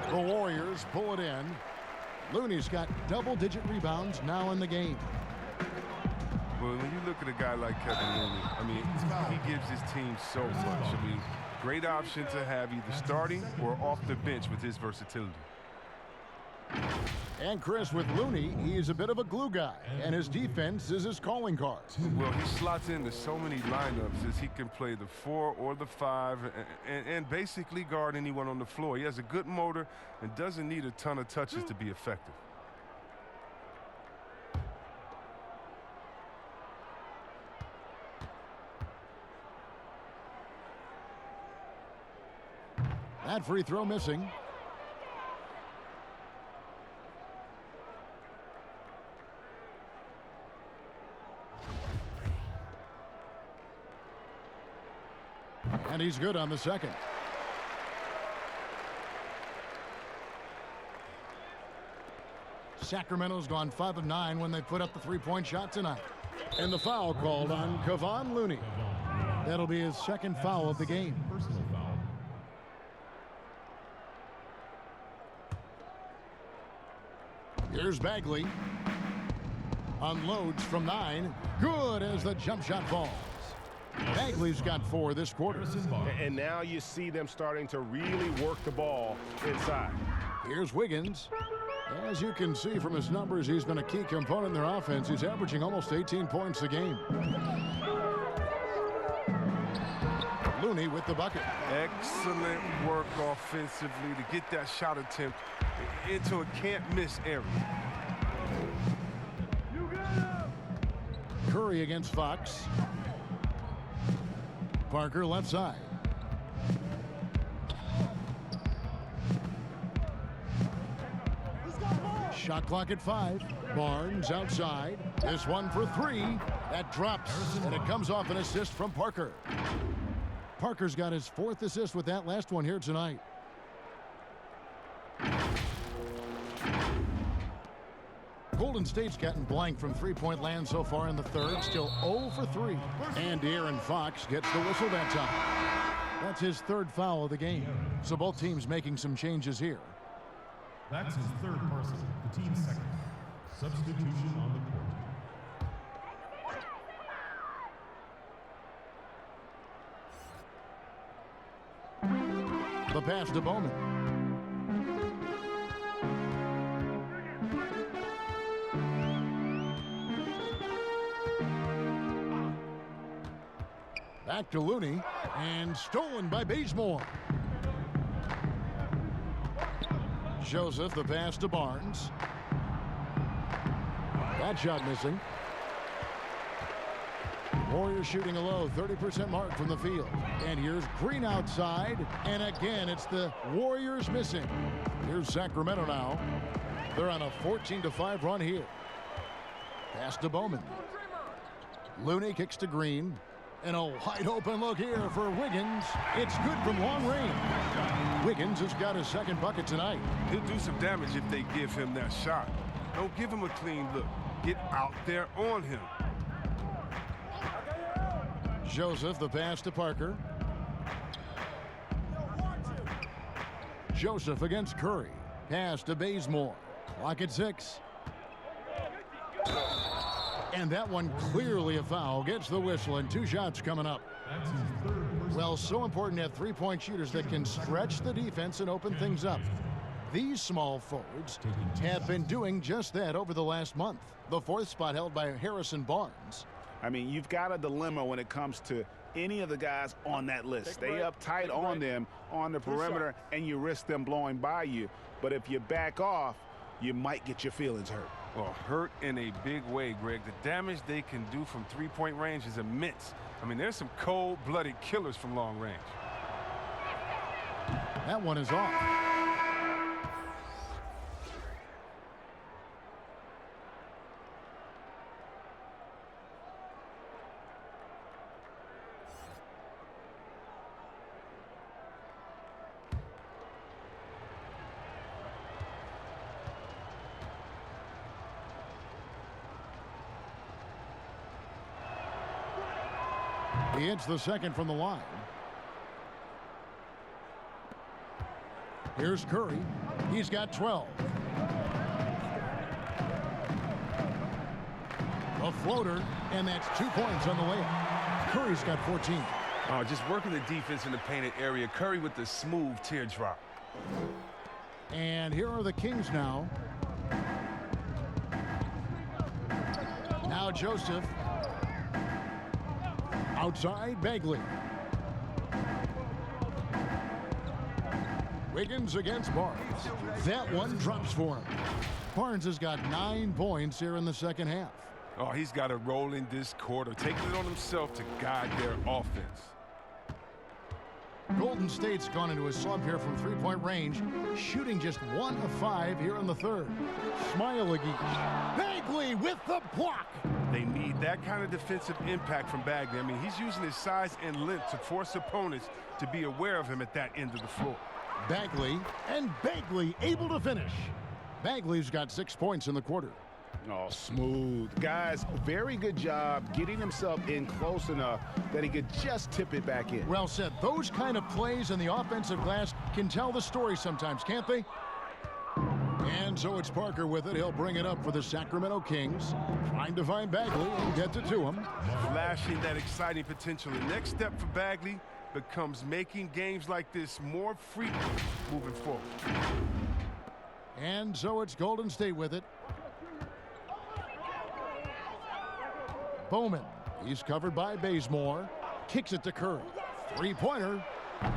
[SPEAKER 1] The Warriors pull it in. Looney's got double-digit rebounds now in the game.
[SPEAKER 8] Well, when you look at a guy like Kevin Looney, I mean, he gives his team so much. I mean, great option to have either starting or off the bench with his versatility.
[SPEAKER 1] And Chris, with Looney, he's a bit of a glue guy, and his defense is his calling card.
[SPEAKER 8] Well, he slots into so many lineups as he can play the 4 or the 5 and basically guard anyone on the floor. He has a good motor and doesn't need a ton of touches to be effective.
[SPEAKER 1] That free throw missing. And he's good on the second. Sacramento's gone 5 of 9 when they put up the 3-point shot tonight. And the foul called on Kevon Looney. That'll be his second foul of the game. Here's Bagley. Unloads from 9. Good as the jump shot falls. Bagley's got 4 this quarter.
[SPEAKER 10] And now you see them starting to really work the ball inside.
[SPEAKER 1] Here's Wiggins. As you can see from his numbers, he's been a key component in their offense. He's averaging almost 18 points a game. Looney with the bucket.
[SPEAKER 8] Excellent work offensively to get that shot attempt into a can't-miss area.
[SPEAKER 1] Curry against Fox. Parker left side. Shot clock at 5. Barnes outside. This one for 3. That drops, and it comes off an assist from Parker. Parker's got his 4th assist with that last one here tonight. Golden State's gotten blank from 3-point land so far in the third. Still 0 for 3. And De'Aaron Fox gets the whistle that time. That's his 3rd foul of the game. So both teams making some changes here.
[SPEAKER 13] That's his 3rd personal, the team's 2nd. Substitution on the court.
[SPEAKER 1] The pass to Bowman. Back to Looney, and stolen by Bazemore. Joseph, the pass to Barnes. That shot missing. Warriors shooting a low 30% mark from the field. And here's Green outside, and again it's the Warriors missing. Here's Sacramento now. They're on a 14-5 run here. Pass to Bowman. Looney kicks to Green. And a wide open look here for Wiggins. It's good from long range. Wiggins has got his second bucket tonight.
[SPEAKER 8] He'll do some damage if they give him that shot. Don't give him a clean look. Get out there on him.
[SPEAKER 1] Joseph, the pass to Parker. Joseph against Curry. Pass to Bazemore. Clock at 6. And that one clearly a foul. Gets the whistle, and 2 shots coming up. Well, so important to have three-point shooters that can stretch the defense and open things up. These small forwards have been doing just that over the last month. The 4th spot held by Harrison Barnes.
[SPEAKER 7] I mean, you've got a dilemma when it comes to any of the guys on that list. Stay up tight on them on the perimeter, and you risk them blowing by you. But if you back off, you might get your feelings hurt.
[SPEAKER 8] Well, hurt in a big way, Greg. The damage they can do from three-point range is immense. I mean, there's some cold-blooded killers from long range.
[SPEAKER 1] That one is off. He hits the second from the line. Here's Curry. He's got 12. A floater, and that's 2 points on the layup. Curry's got 14.
[SPEAKER 8] Oh, just working the defense in the painted area. Curry with the smooth teardrop.
[SPEAKER 1] And here are the Kings now. Now Joseph. Outside, Bagley. Wiggins against Barnes. That one drops for him. Barnes has got 9 points here in the second half.
[SPEAKER 8] Oh, he's got to roll in this quarter, taking it on himself to guide their offense.
[SPEAKER 1] Golden State's gone into a slump here from three-point range, shooting just 1 of 5 here in the third. Smile-a-geek. Bagley with the block.
[SPEAKER 8] They need that kind of defensive impact from Bagley. I mean, he's using his size and length to force opponents to be aware of him at that end of the floor.
[SPEAKER 1] Bagley, and Bagley able to finish. Bagley's got 6 points in the quarter.
[SPEAKER 7] Oh, smooth. Guys, very good job getting himself in close enough that he could just tip it back in.
[SPEAKER 1] Well said. Those kind of plays in the offensive glass can tell the story sometimes, can't they? And so it's Parker with it. He'll bring it up for the Sacramento Kings. Trying to find Bagley and get it to him.
[SPEAKER 8] Flashing that exciting potential. The next step for Bagley becomes making games like this more frequent moving forward.
[SPEAKER 1] And so it's Golden State with it. Bowman. He's covered by Bazemore. Kicks it to Curry. Three-pointer.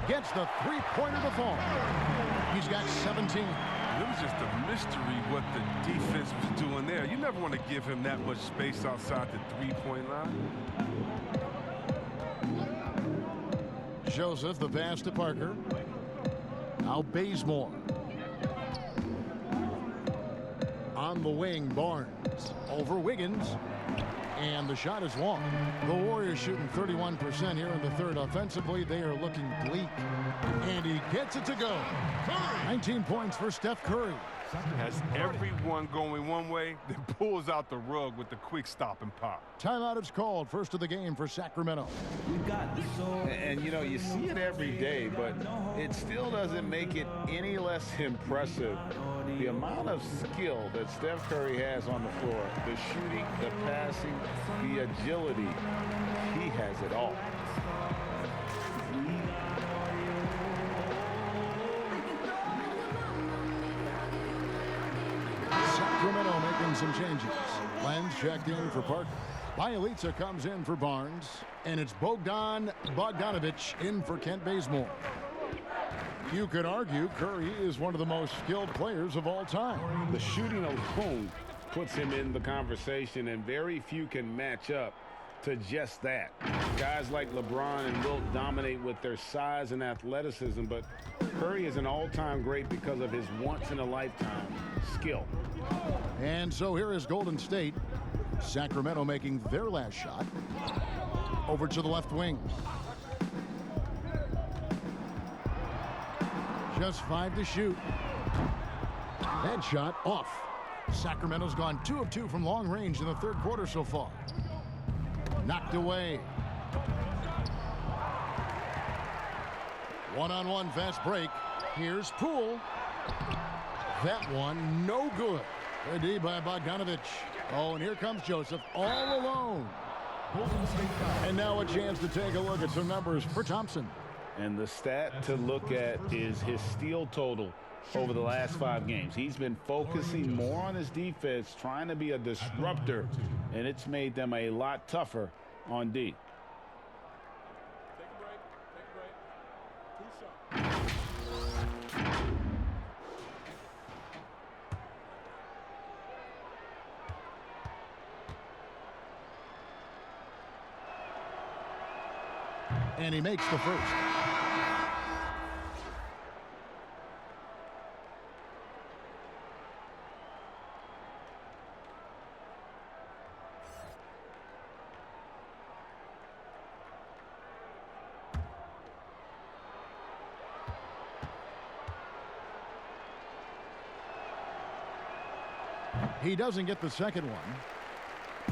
[SPEAKER 1] Gets the three-pointer to fall. He's got 17.
[SPEAKER 8] It was just a mystery what the defense was doing there. You never want to give him that much space outside the three-point line.
[SPEAKER 1] Joseph, the pass to Parker. Now Bazemore. On the wing, Barnes. Over Wiggins. And the shot is long. The Warriors shooting 31% here in the third. Offensively, they are looking bleak. And he gets it to go. 19 points for Steph Curry.
[SPEAKER 8] Has everyone going one way, then pulls out the rug with the quick stop and pop.
[SPEAKER 1] Timeout is called. First of the game for Sacramento.
[SPEAKER 12] And you know, you see it every day, but it still doesn't make it any less impressive. The amount of skill that Steph Curry has on the floor, the shooting, the passing, the agility, he has it all.
[SPEAKER 1] Sacramento making some changes. Lenz checked in for Parker. Bielitsa comes in for Barnes. And it's Bogdanovich in for Kent Bazemore. You could argue Curry is one of the most skilled players of all time.
[SPEAKER 12] The shooting alone puts him in the conversation, and very few can match up to just that. Guys like LeBron and Wilt dominate with their size and athleticism, but Curry is an all-time great because of his once-in-a-lifetime skill.
[SPEAKER 1] And so here is Golden State. Sacramento making their last shot. Over to the left wing. Just 5 to shoot. That shot off. Sacramento's gone 2 of 2 from long range in the third quarter so far. Knocked away. One-on-one fast break. Here's Poole. That one no good. Good D by Bogdanovich. Oh, and here comes Joseph all alone. And now a chance to take a look at some numbers for Thompson.
[SPEAKER 12] And the stat to look at is his steal total over the last 5 games. He's been focusing more on his defense, trying to be a disruptor, and it's made them a lot tougher on D.
[SPEAKER 1] And he makes the first. He doesn't get the second one.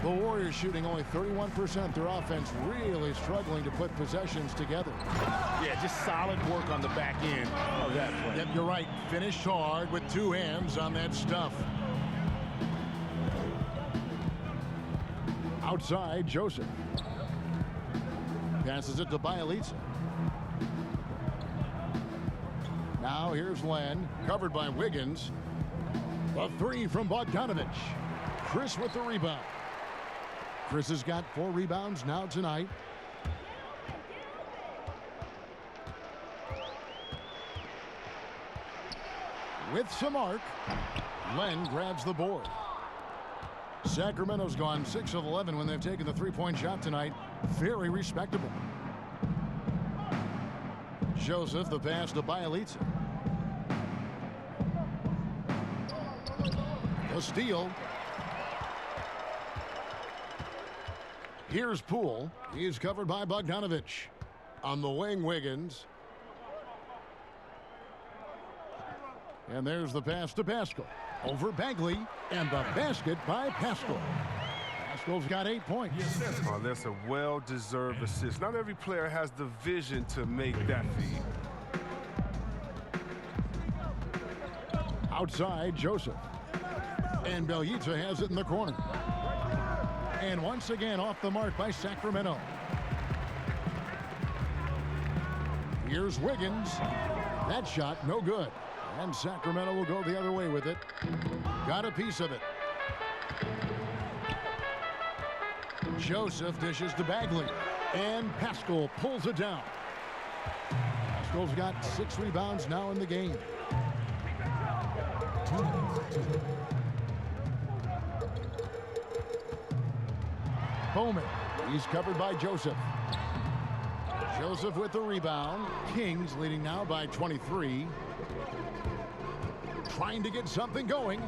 [SPEAKER 1] The Warriors shooting only 31%. Their offense really struggling to put possessions together.
[SPEAKER 10] Yeah, just solid work on the back end of that play.
[SPEAKER 1] Yep, you're right. Finished hard with 2 hands on that stuff. Outside, Joseph. Passes it to Bielitsa. Now here's Len, covered by Wiggins. The 3 from Bogdanovich. Chris with the rebound. Chris has got 4 rebounds now tonight. With some arc, Len grabs the board. Sacramento's gone 6 of 11 when they've taken the 3-point shot tonight. Very respectable. Joseph, the pass to Bielitsa. The steal. Here's Poole. He's covered by Bogdanovich. On the wing, Wiggins. And there's the pass to Pascal. Over Bagley. And the basket by Pascal. Pascal's got 8 points.
[SPEAKER 8] Oh, that's a well-deserved assist. Not every player has the vision to make that feed.
[SPEAKER 1] Outside, Joseph. And Bielitsa has it in the corner. And once again off the mark by Sacramento. Here's Wiggins. That shot no good. And Sacramento will go the other way with it. Got a piece of it. Joseph dishes to Bagley. And Pascal pulls it down. Pascal's got 6 rebounds now in the game. Bowman. He's covered by Joseph. Joseph with the rebound. Kings leading now by 23. Trying to get something going.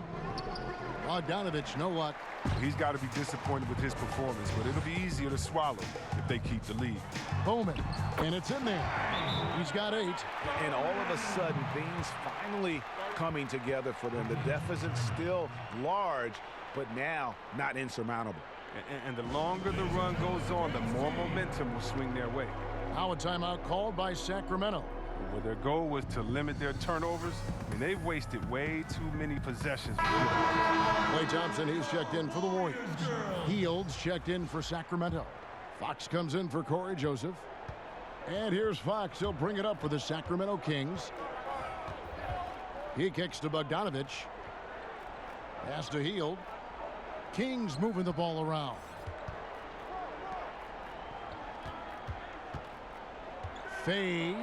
[SPEAKER 1] Bogdanovich, no luck.
[SPEAKER 8] He's got to be disappointed with his performance, but it'll be easier to swallow if they keep the lead.
[SPEAKER 1] Bowman, and it's in there. He's got 8.
[SPEAKER 7] And all of a sudden, things finally coming together for them. The deficit's still large, but now not insurmountable.
[SPEAKER 8] And the longer the run goes on, the more momentum will swing their way.
[SPEAKER 1] Now a timeout called by Sacramento.
[SPEAKER 8] Well, their goal was to limit their turnovers, and they've wasted way too many possessions.
[SPEAKER 1] Klay Thompson, he's checked in for the Warriors. Fields checked in for Sacramento. Fox comes in for Corey Joseph. And here's Fox. He'll bring it up for the Sacramento Kings. He kicks to Bogdanovich. Pass to Hield. Kings moving the ball around. Fades.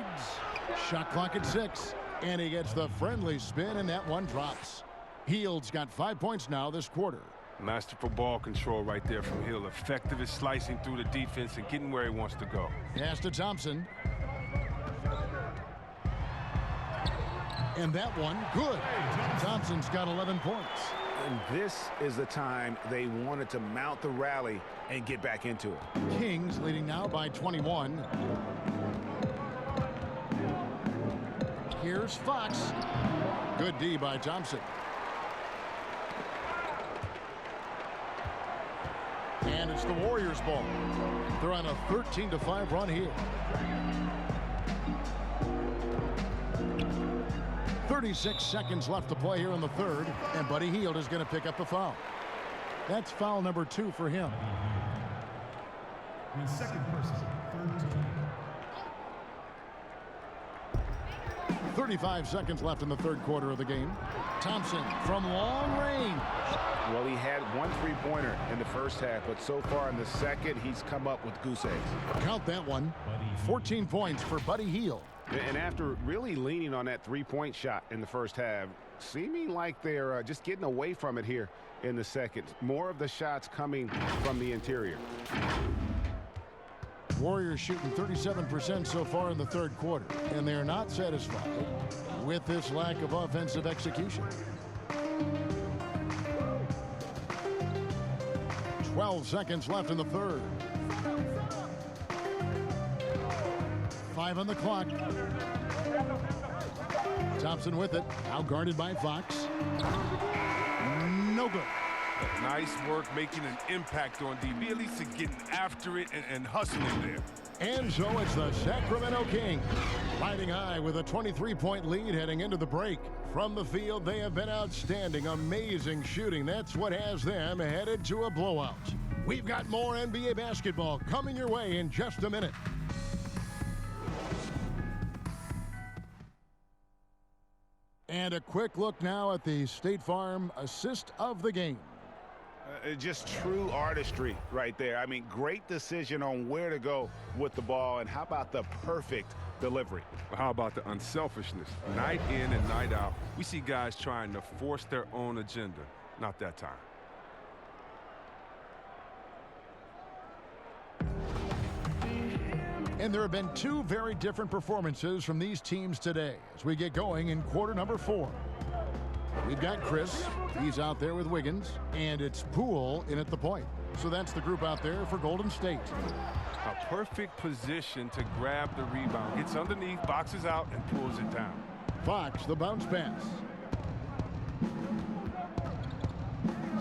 [SPEAKER 1] Shot clock at 6. And he gets the friendly spin, and that one drops. Hield's got 5 points now this quarter.
[SPEAKER 8] Masterful ball control right there from Hill. Effective at slicing through the defense and getting where he wants to go.
[SPEAKER 1] Pass to Thompson. And that one, good. Thompson's got 11 points.
[SPEAKER 12] And this is the time they wanted to mount the rally and get back into it.
[SPEAKER 1] Kings leading now by 21. Here's Fox. Good D by Thompson. And it's the Warriors' ball. They're on a 13-5 run here. 36 seconds left to play here in the third, and Buddy Hield is going to pick up the foul. That's foul number 2 for him.
[SPEAKER 13] The second person,
[SPEAKER 1] 35 seconds left in the third quarter of the game. Thompson from long range.
[SPEAKER 12] Well, he had one three-pointer in the first half, but so far in the second, he's come up with goose eggs.
[SPEAKER 1] Count that one. 14 points for Buddy Hield.
[SPEAKER 12] And after really leaning on that three-point shot in the first half, seeming like they're just getting away from it here in the second. More of the shots coming from the interior.
[SPEAKER 1] Warriors shooting 37% so far in the third quarter, and they're not satisfied with this lack of offensive execution. 12 seconds left in the third. 5 on the clock. Thompson with it, now guarded by Fox. No good.
[SPEAKER 8] Nice work making an impact on DB, at least getting after it and hustling there.
[SPEAKER 1] And so it's the Sacramento Kings riding high with a 23-point lead heading into the break. From the field, they have been outstanding. Amazing shooting. That's what has them headed to a blowout. We've got more NBA basketball coming your way in just a minute. And a quick look now at the State Farm assist of the game.
[SPEAKER 12] Just true artistry right there. I mean, great decision on where to go with the ball, and how about the perfect delivery?
[SPEAKER 8] How about the unselfishness? Night in and night out, we see guys trying to force their own agenda. Not that time.
[SPEAKER 1] And there have been 2 very different performances from these teams today as we get going in quarter number 4. We've got Chris. He's out there with Wiggins. And it's Poole in at the point. So that's the group out there for Golden State.
[SPEAKER 8] A perfect position to grab the rebound. Gets underneath, boxes out, and pulls it down.
[SPEAKER 1] Fox, the bounce pass.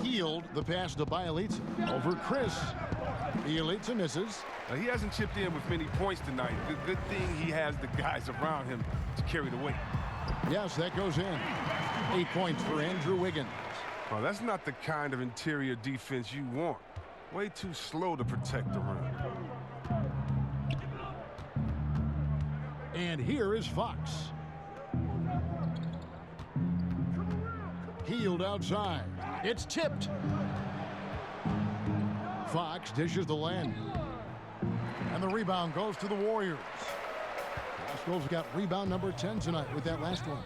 [SPEAKER 1] Hield, the pass to Bielitsa. Over Chris. Bielitsa misses.
[SPEAKER 8] Now, he hasn't chipped in with many points tonight. Good thing he has the guys around him to carry the weight.
[SPEAKER 1] Yes, that goes in. 8 points for Andrew Wiggins.
[SPEAKER 8] Well, that's not the kind of interior defense you want. Way too slow to protect the rim.
[SPEAKER 1] And here is Fox. Hield outside. It's tipped. Fox dishes the lane. And the rebound goes to the Warriors. Pascal's got rebound number 10 tonight with that last one.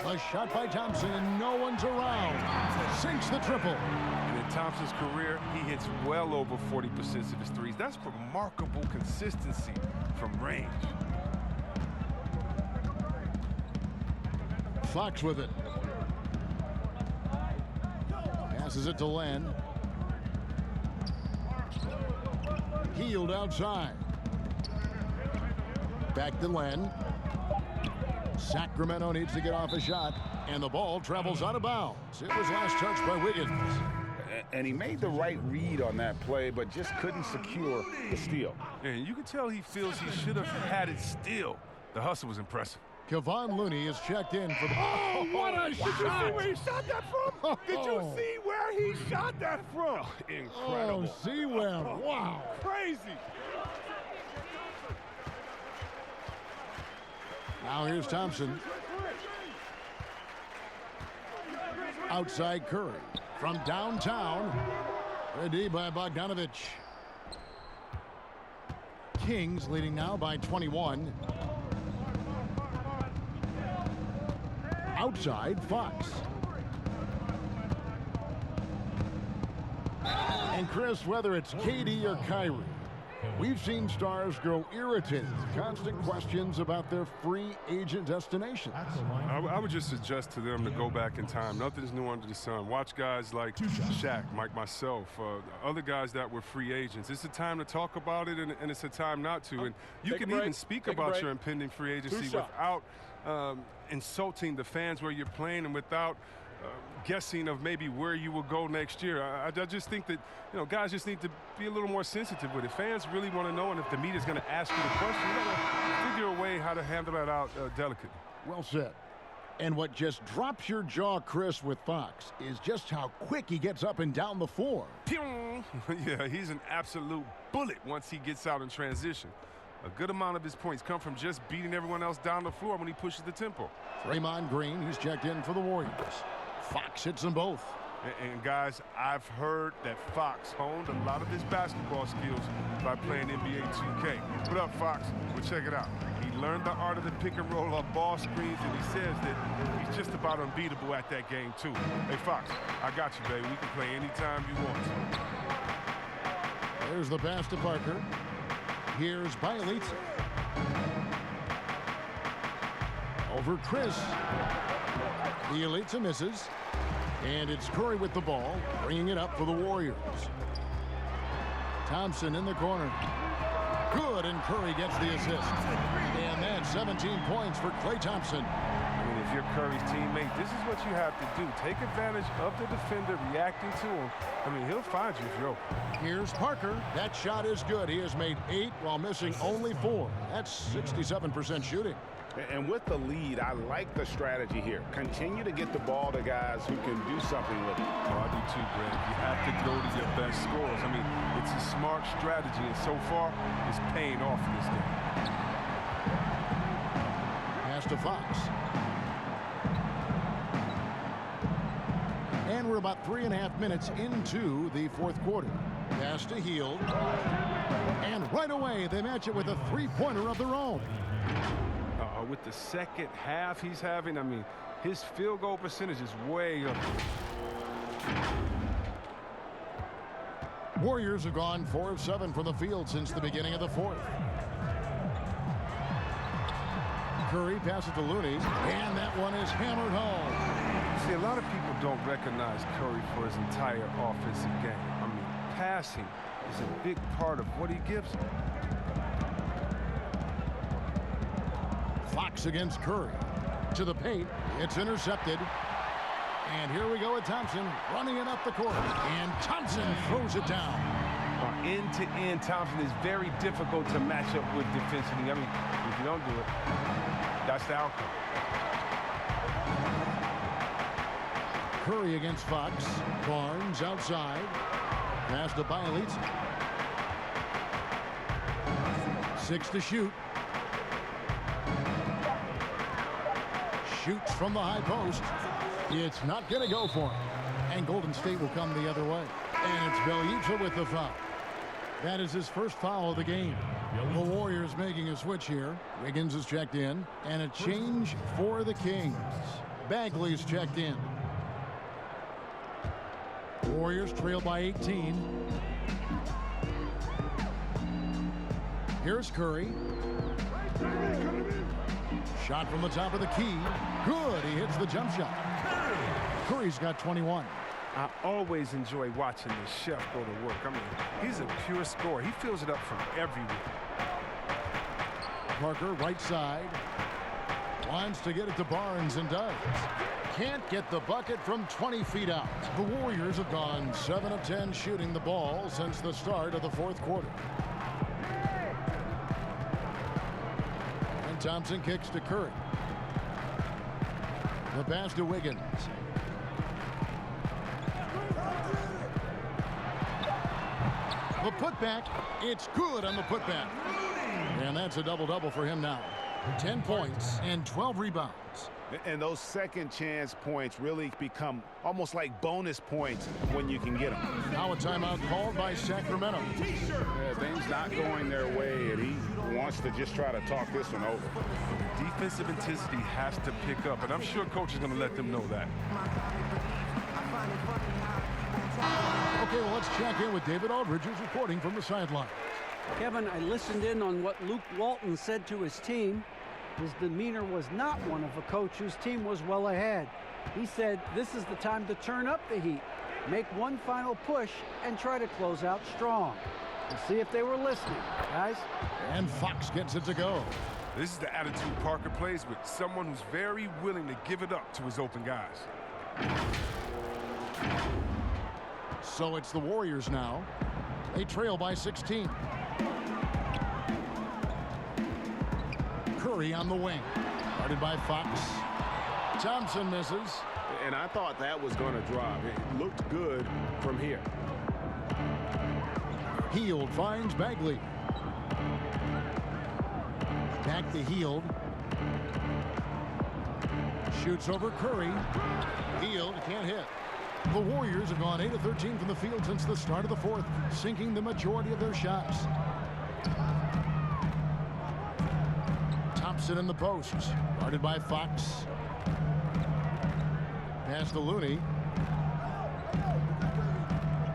[SPEAKER 1] A shot by Thompson, and no one's around. Sinks the triple.
[SPEAKER 8] And in Thompson's career, he hits well over 40% of his threes. That's remarkable consistency from range.
[SPEAKER 1] Fox with it. Passes it to Len. Hield outside. Back to Len. Sacramento needs to get off a shot, and the ball travels out of bounds. It was last touched by Wiggins.
[SPEAKER 12] And he made the right read on that play, but just couldn't secure the steal.
[SPEAKER 8] And you can tell he feels he should have had it still. The hustle was impressive.
[SPEAKER 1] Kevon Looney is checked in for the...
[SPEAKER 5] Oh, what a shot! Did you see where he shot that from? Did you see where he shot that from?
[SPEAKER 12] Incredible.
[SPEAKER 1] Oh, see where? Wow.
[SPEAKER 5] Crazy.
[SPEAKER 1] Now here's Thompson. Outside Curry. From downtown. Ready by Bogdanovich. Kings leading now by 21. Outside Fox. And Chris, whether it's KD or Kyrie, We've seen stars grow irritated with constant questions about their free agent destinations.
[SPEAKER 8] I would just suggest to them to go back in time. Nothing's new under the sun. Watch guys like Shaq, like myself, other guys that were free agents. It's a time to talk about it, and it's a time not to. And you can even speak about your impending free agency without insulting the fans where you're playing and without guessing of maybe where you will go next year. I just think that, guys just need to be a little more sensitive with it. Fans really want to know, and if the media's going to ask you the question, you got to figure a way how to handle that out delicately.
[SPEAKER 1] Well said. And what just drops your jaw, Chris, with Fox is just how quick he gets up and down the floor.
[SPEAKER 8] Yeah, he's an absolute bullet once he gets out in transition. A good amount of his points come from just beating everyone else down the floor when he pushes the tempo.
[SPEAKER 1] Draymond Green, who's checked in for the Warriors. Fox hits them both.
[SPEAKER 8] And guys, I've heard that Fox honed a lot of his basketball skills by playing NBA 2K. What up, Fox? Well, check it out. He learned the art of the pick and roll off ball screens, and he says that he's just about unbeatable at that game, too. Hey, Fox, I got you, baby. We can play anytime you want to.
[SPEAKER 1] There's the pass to Parker. Here's Bielitsa. Over Chris. Bielitsa misses. And it's Curry with the ball, bringing it up for the Warriors. Thompson in the corner. Good, and Curry gets the assist. And that's 17 points for Klay Thompson.
[SPEAKER 8] I mean, if you're Curry's teammate, this is what you have to do. Take advantage of the defender reacting to him. I mean, he'll find you if you're open.
[SPEAKER 1] Here's Parker. That shot is good. He has made 8 while missing only 4. That's 67% shooting.
[SPEAKER 12] And with the lead, I like the strategy here. Continue to get the ball to guys who can do something with it.
[SPEAKER 8] Oh, I do too, Greg. You have to go to your best scorers. I mean, it's a smart strategy, and so far, it's paying off in this game.
[SPEAKER 1] Pass to Fox. And we're about 3.5 minutes into the fourth quarter. Pass to Hield. And right away, they match it with a three-pointer of their own.
[SPEAKER 8] With the second half he's having, I mean, his field goal percentage is way up.
[SPEAKER 1] Warriors have gone 4 of 7 from the field since the beginning of the fourth. Curry passes to Looney, and that one is hammered home.
[SPEAKER 8] See, a lot of people don't recognize Curry for his entire offensive game. I mean, passing is a big part of what he gives them.
[SPEAKER 1] Fox against Curry. To the paint. It's intercepted. And here we go with Thompson running it up the court. And Thompson throws it down.
[SPEAKER 8] End-to-end, Thompson is very difficult to match up with defensively. I mean, if you don't do it, that's the outcome.
[SPEAKER 1] Curry against Fox. Barnes outside. Pass to Bielitsa. 6 to shoot. Shoots from the high post. It's not going to go for him. And Golden State will come the other way. And it's Bielitsa with the foul. That is his first foul of the game. The Warriors making a switch here. Wiggins is checked in. And a change for the Kings. Bagley's checked in. Warriors trail by 18. Here's Curry. Shot from the top of the key. Good. He hits the jump shot. Curry's got 21.
[SPEAKER 8] I always enjoy watching the chef go to work. I mean, he's a pure scorer. He fills it up from everywhere.
[SPEAKER 1] Parker, right side. Wants to get it to Barnes and does. Can't get the bucket from 20 feet out. The Warriors have gone 7 of 10 shooting the ball since the start of the fourth quarter. Thompson kicks to Curry. The pass to Wiggins. The putback. It's good on the putback. And that's a double-double for him now. 10 points and 12 rebounds.
[SPEAKER 12] And those second chance points really become almost like bonus points when you can get them.
[SPEAKER 1] Now a timeout called by Sacramento.
[SPEAKER 12] Yeah, things not going their way, and he wants to just try to talk this one over.
[SPEAKER 8] Defensive intensity has to pick up, and I'm sure coach is going to let them know that.
[SPEAKER 1] Okay, well, let's check in with David Aldridge, who's reporting from the sideline.
[SPEAKER 6] Kevin, I listened in on what Luke Walton said to his team. His demeanor was not one of a coach whose team was well ahead. He said this is the time to turn up the heat, make one final push, and try to close out strong. We'll see if they were listening, guys.
[SPEAKER 1] And Fox gets it to go.
[SPEAKER 8] This is the attitude Parker plays with, someone who's very willing to give it up to his open guys.
[SPEAKER 1] So it's the Warriors now. They trail by 16. Curry on the wing. Guarded by Fox. Thompson misses.
[SPEAKER 10] And I thought that was going to drop. It looked good from here.
[SPEAKER 1] Hield finds Bagley. Back to Hield. Shoots over Curry. Hield can't hit. The Warriors have gone 8 of 13 from the field since the start of the fourth, sinking the majority of their shots. Thompson in the post, guarded by Fox. Pass to Looney.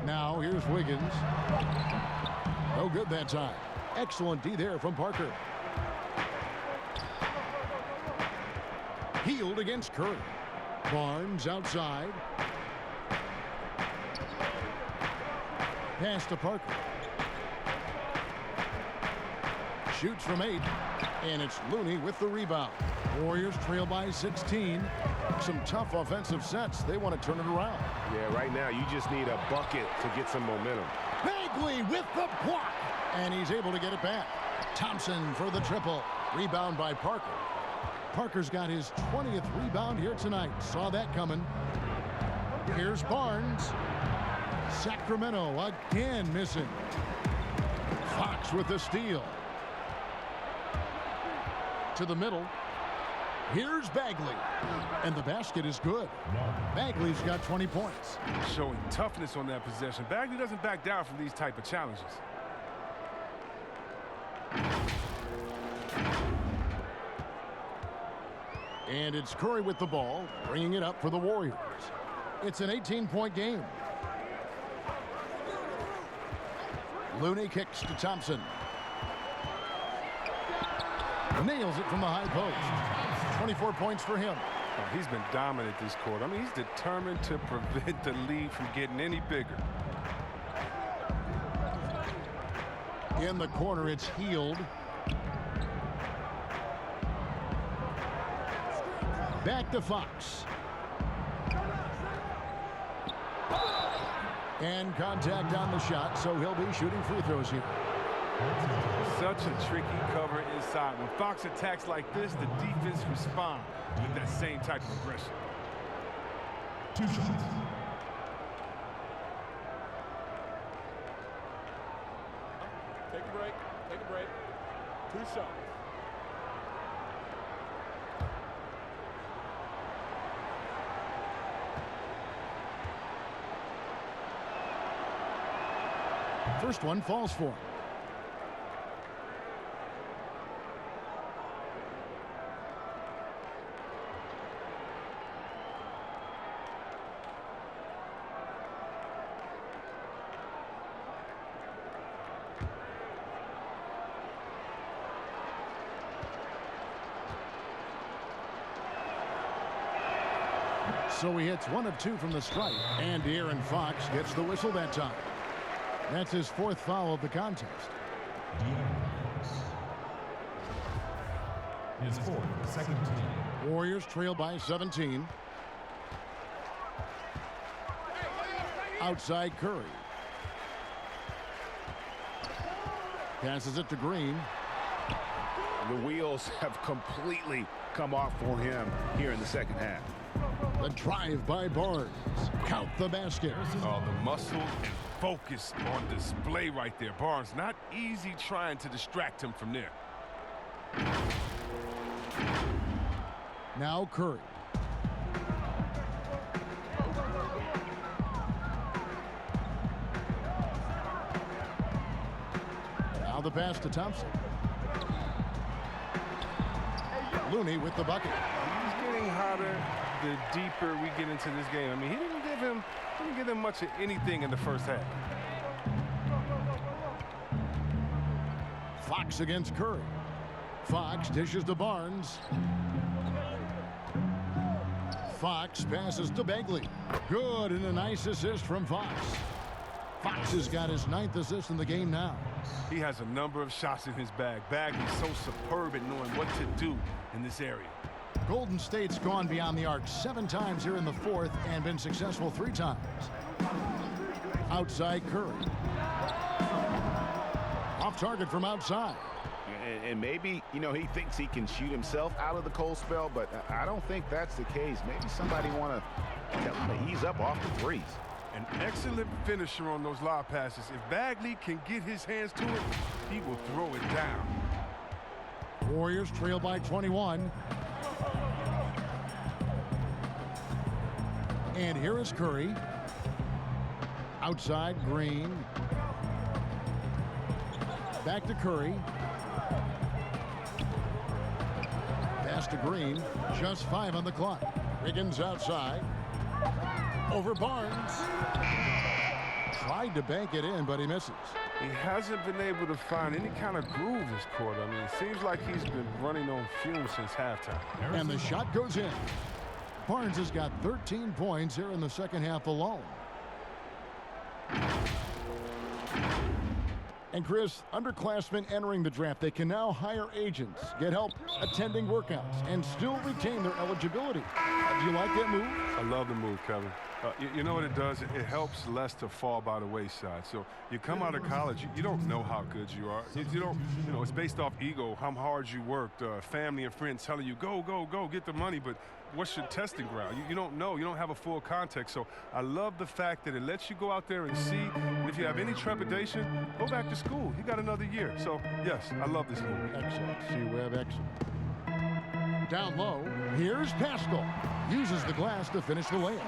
[SPEAKER 1] Now here's Wiggins. No good that time. Excellent D there from Parker. Hield against Curry. Barnes outside. Pass to Parker. Shoots from 8. And it's Looney with the rebound. Warriors trail by 16. Some tough offensive sets. They want to turn it around.
[SPEAKER 10] Yeah, right now you just need a bucket to get some momentum.
[SPEAKER 1] Bagley with the block. And he's able to get it back. Thompson for the triple. Rebound by Parker. Parker's got his 20th rebound here tonight. Saw that coming. Here's Barnes. Sacramento again missing. Fox with the steal. To the middle. Here's Bagley. And the basket is good. Bagley's got 20 points.
[SPEAKER 8] Showing toughness on that possession. Bagley doesn't back down from these type of challenges.
[SPEAKER 1] And it's Curry with the ball, bringing it up for the Warriors. It's an 18-point game. Looney kicks to Thompson. Nails it from the high post. 24 points for him.
[SPEAKER 8] Oh, he's been dominant this quarter. I mean, he's determined to prevent the lead from getting any bigger.
[SPEAKER 1] In the corner, it's Hield. Back to Fox. And contact on the shot, so he'll be shooting free throws here.
[SPEAKER 8] Such a tricky cover inside. When Fox attacks like this, the defense responds with that same type of aggression.
[SPEAKER 13] 2 shots.
[SPEAKER 5] Take a break. Take a break. 2 shots.
[SPEAKER 1] First one falls for him. So he hits 1 of 2 from the stripe, and De'Aaron Fox gets the whistle that time. That's his 4th foul of the contest.
[SPEAKER 13] His 4th, second team.
[SPEAKER 1] Warriors trail by 17. Outside Curry. Passes it to Green.
[SPEAKER 10] The wheels have completely come off for him here in the second half.
[SPEAKER 1] The drive by Barnes. Count the basket.
[SPEAKER 8] Oh, the muscle and focus on display right there. Barnes, not easy trying to distract him from there.
[SPEAKER 1] Now Curry. Now the pass to Thompson. Looney with the bucket.
[SPEAKER 8] He's getting hotter the deeper we get into this game. I mean, he didn't give him much of anything in the first half.
[SPEAKER 1] Fox against Curry. Fox dishes to Barnes. Fox passes to Bagley. Good, and a nice assist from Fox. Fox has got his 9th assist in the game now.
[SPEAKER 8] He has a number of shots in his bag. Bagley's so superb at knowing what to do in this area.
[SPEAKER 1] Golden State's gone beyond the arc 7 times here in the 4th and been successful 3 times. Outside Curry. Off target from outside.
[SPEAKER 7] And maybe, you know, he thinks he can shoot himself out of the cold spell, but I don't think that's the case. Maybe somebody want to tell him to ease up off the threes.
[SPEAKER 8] An excellent finisher on those lob passes. If Bagley can get his hands to it, he will throw it down.
[SPEAKER 1] Warriors trail by 21. And here is Curry. Outside Green. Back to Curry. Pass to Green. Just 5 on the clock. Wiggins outside. Over Barnes. Tried to bank it in, but he misses.
[SPEAKER 8] He hasn't been able to find any kind of groove this quarter. I mean, it seems like he's been running on fumes since halftime.
[SPEAKER 1] And the shot goes in. Barnes has got 13 points here in the second half alone. And Chris, underclassmen entering the draft, they can now hire agents, get help attending workouts, and still retain their eligibility. Do you like that move?
[SPEAKER 8] I love the move, Kevin. You know what it does? It helps less to fall by the wayside. So you come out of college, you don't know how good you are. You don't, you know, it's based off ego, how hard you worked, family and friends telling you, go, go, go, get the money. But what's your testing ground? You don't know. You don't have a full context. So I love the fact that it lets you go out there and see. And if you have any trepidation, go back to school. You got another year. So, yes, I love this move.
[SPEAKER 1] Excellent. C-Web, excellent. Down low, here's Pascal. Uses the glass to finish the layup.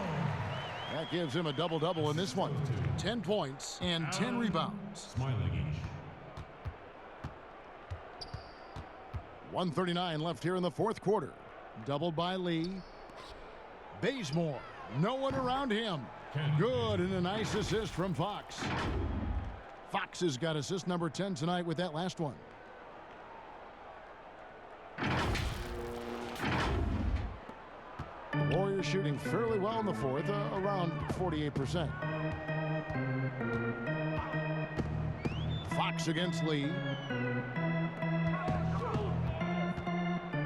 [SPEAKER 1] That gives him a double-double in this one. 10 points and 10 rebounds. 1:39 left here in the 4th quarter. Doubled by Lee. Bazemore. No one around him. Good, and a nice assist from Fox. Fox has got assist number 10 tonight with that last one. The Warriors shooting fairly well in the 4th, around 48%. Fox against Lee.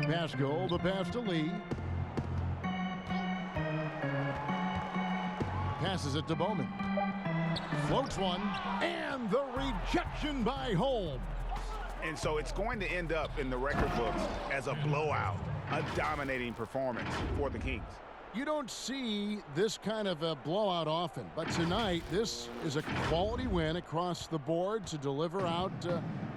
[SPEAKER 1] Pascal, the pass to Lee. Passes it to Bowman. Floats one, and the rejection by Holmes.
[SPEAKER 7] And so it's going to end up in the record books as a blowout, a dominating performance for the Kings.
[SPEAKER 1] You don't see this kind of a blowout often, but tonight this is a quality win across the board to deliver out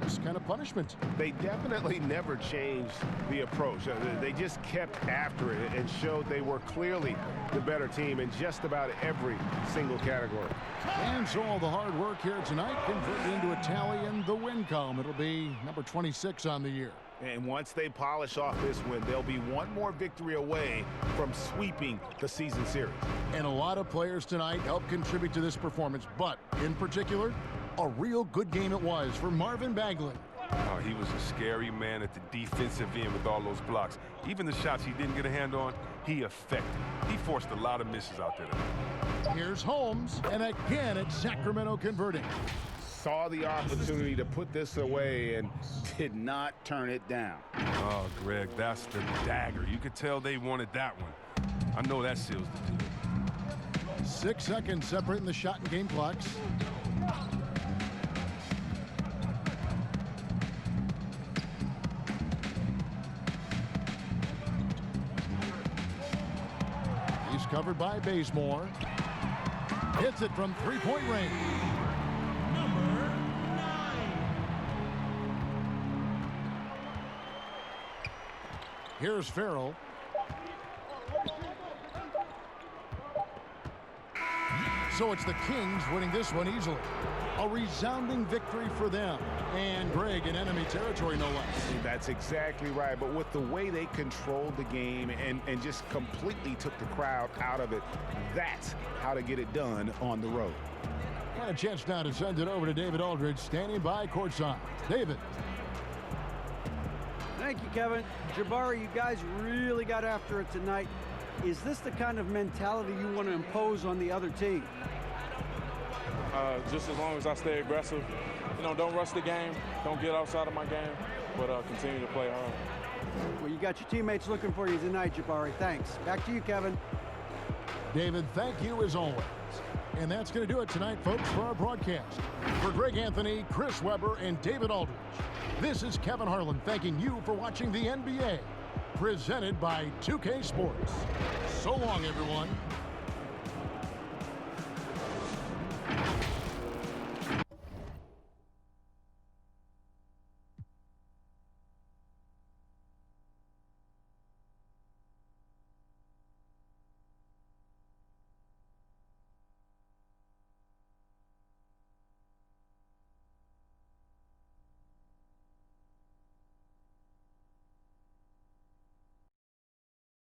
[SPEAKER 1] this kind of punishment.
[SPEAKER 7] They definitely never changed the approach. They just kept after it and showed they were clearly the better team in just about every single category.
[SPEAKER 1] And so all the hard work here tonight converted into a tally in the win column. It'll be number 26 on the year.
[SPEAKER 7] And once they polish off this win, they'll be one more victory away from sweeping the season series.
[SPEAKER 1] And a lot of players tonight helped contribute to this performance, but in particular, a real good game it was for Marvin Bagley.
[SPEAKER 8] Oh, he was a scary man at the defensive end with all those blocks. Even the shots he didn't get a hand on, he affected. He forced a lot of misses out there.
[SPEAKER 1] Here's Holmes, and again it's Sacramento converting.
[SPEAKER 7] Saw the opportunity to put this away and did not turn it down.
[SPEAKER 8] Oh, Greg, that's the dagger. You could tell they wanted that one. I know that seals the deal.
[SPEAKER 1] 6 seconds separating the shot and game clocks. He's covered by Bazemore. Hits it from three-point range. Here's Farrell. So it's the Kings winning this one easily. A resounding victory for them. And Greg in enemy territory, no less.
[SPEAKER 7] That's exactly right. But with the way they controlled the game and just completely took the crowd out of it, that's how to get it done on the road.
[SPEAKER 1] And a chance now to send it over to David Aldridge, standing by courtside. David.
[SPEAKER 6] Thank you, Kevin. Jabari, you guys really got after it tonight. Is this the kind of mentality you want to impose on the other team?
[SPEAKER 15] Just as long as I stay aggressive, don't rush the game, don't get outside of my game, but continue to play hard.
[SPEAKER 6] Well, you got your teammates looking for you tonight, Jabari. Thanks. Back to you, Kevin.
[SPEAKER 1] David, thank you as always. And that's going to do it tonight, folks, for our broadcast. For Greg Anthony, Chris Webber, and David Aldridge, this is Kevin Harlan thanking you for watching the NBA, presented by 2K Sports. So long, everyone.